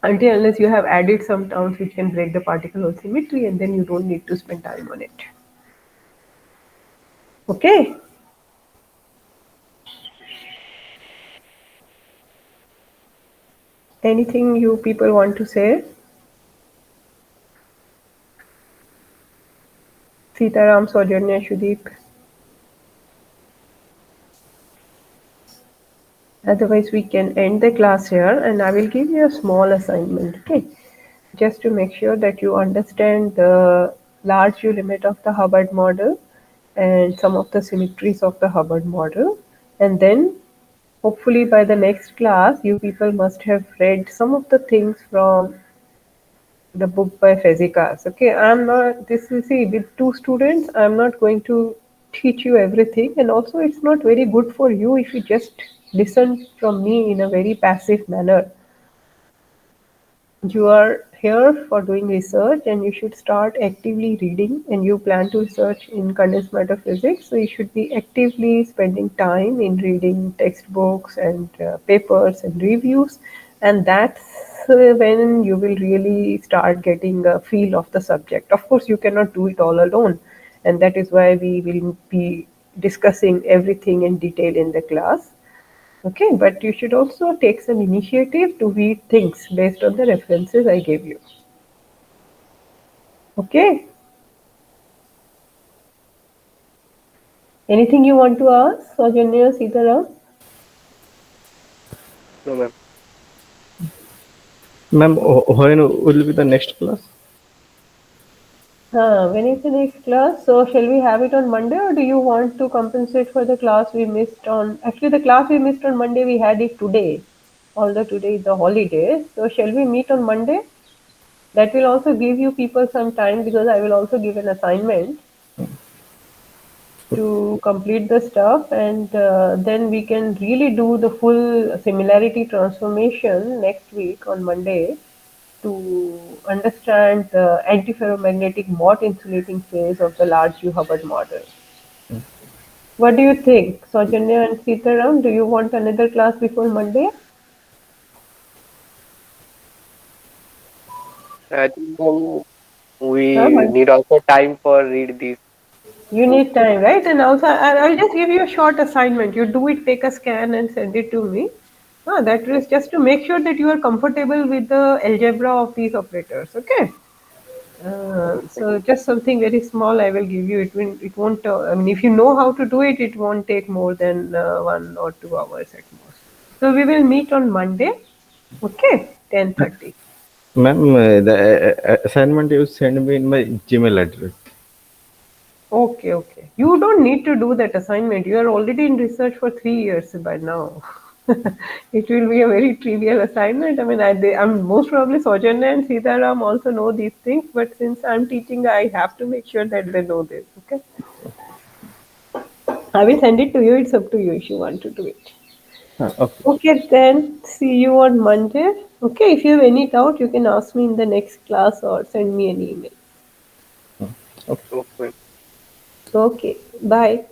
until unless you have added some terms which can break the particle hole symmetry, and then you don't need to spend time on it. Okay, anything you people want to say? Sitaram, Saujanya, Shudeep. Otherwise we can end the class here and I will give you a small assignment, okay, just to make sure that you understand the large U limit of the Hubbard model and some of the symmetries of the Hubbard model. And then hopefully by the next class you people must have read some of the things from the book by Fazekas. Okay, I'm not, this is, see, with two students, I'm not going to teach you everything, and also it's not very good for you if you just listen from me in a very passive manner. You are here for doing research and you should start actively reading, and you plan to research in condensed matter physics, so you should be actively spending time in reading textbooks and papers and reviews, and that's when you will really start getting a feel of the subject. Of course you cannot do it all alone, and that is why we will be discussing everything in detail in the class. Okay, but you should also take some initiative to read things based on the references I gave you. Okay, anything you want to ask, Sajanya, Sitaram? No, ma'am. Ma'am, when will be the next class? When is the next class? So, shall we have it on Monday, or do you want to compensate for the class we missed on? Actually, the class we missed on Monday, we had it today. Although today is the holiday, so shall we meet on Monday? That will also give you people some time because I will also give an assignment to complete the stuff, and then we can really do the full similarity transformation next week on Monday to understand the antiferromagnetic Mott insulating phase of the large U Hubbard model. What do you think, Saujanya and Sitaram? Do you want another class before Monday? I think Huh? we need also time for read these You things. need time, right? And also, I'll just give you a short assignment. You do it, take a scan, and send it to me. That is just to make sure that you are comfortable with the algebra of these operators. Okay. So just something very small I will give you. It won't. I mean, if you know how to do it, it won't take more than 1 or 2 hours at most. So we will meet on Monday. Okay, 10:30. Ma'am, the assignment you send me in my Gmail address. Okay, okay. You don't need to do that assignment. You are already in research for 3 years by now. It will be a very trivial assignment. I mean, I'm most probably Sojanya and Sitaram also know these things, but since I'm teaching, I have to make sure that they know this. Okay. I will send it to you. It's up to you if you want to do it. Okay. Okay, then see you on Monday. Okay, if you have any doubt, you can ask me in the next class or send me an email. Okay. Okay. Okay, bye.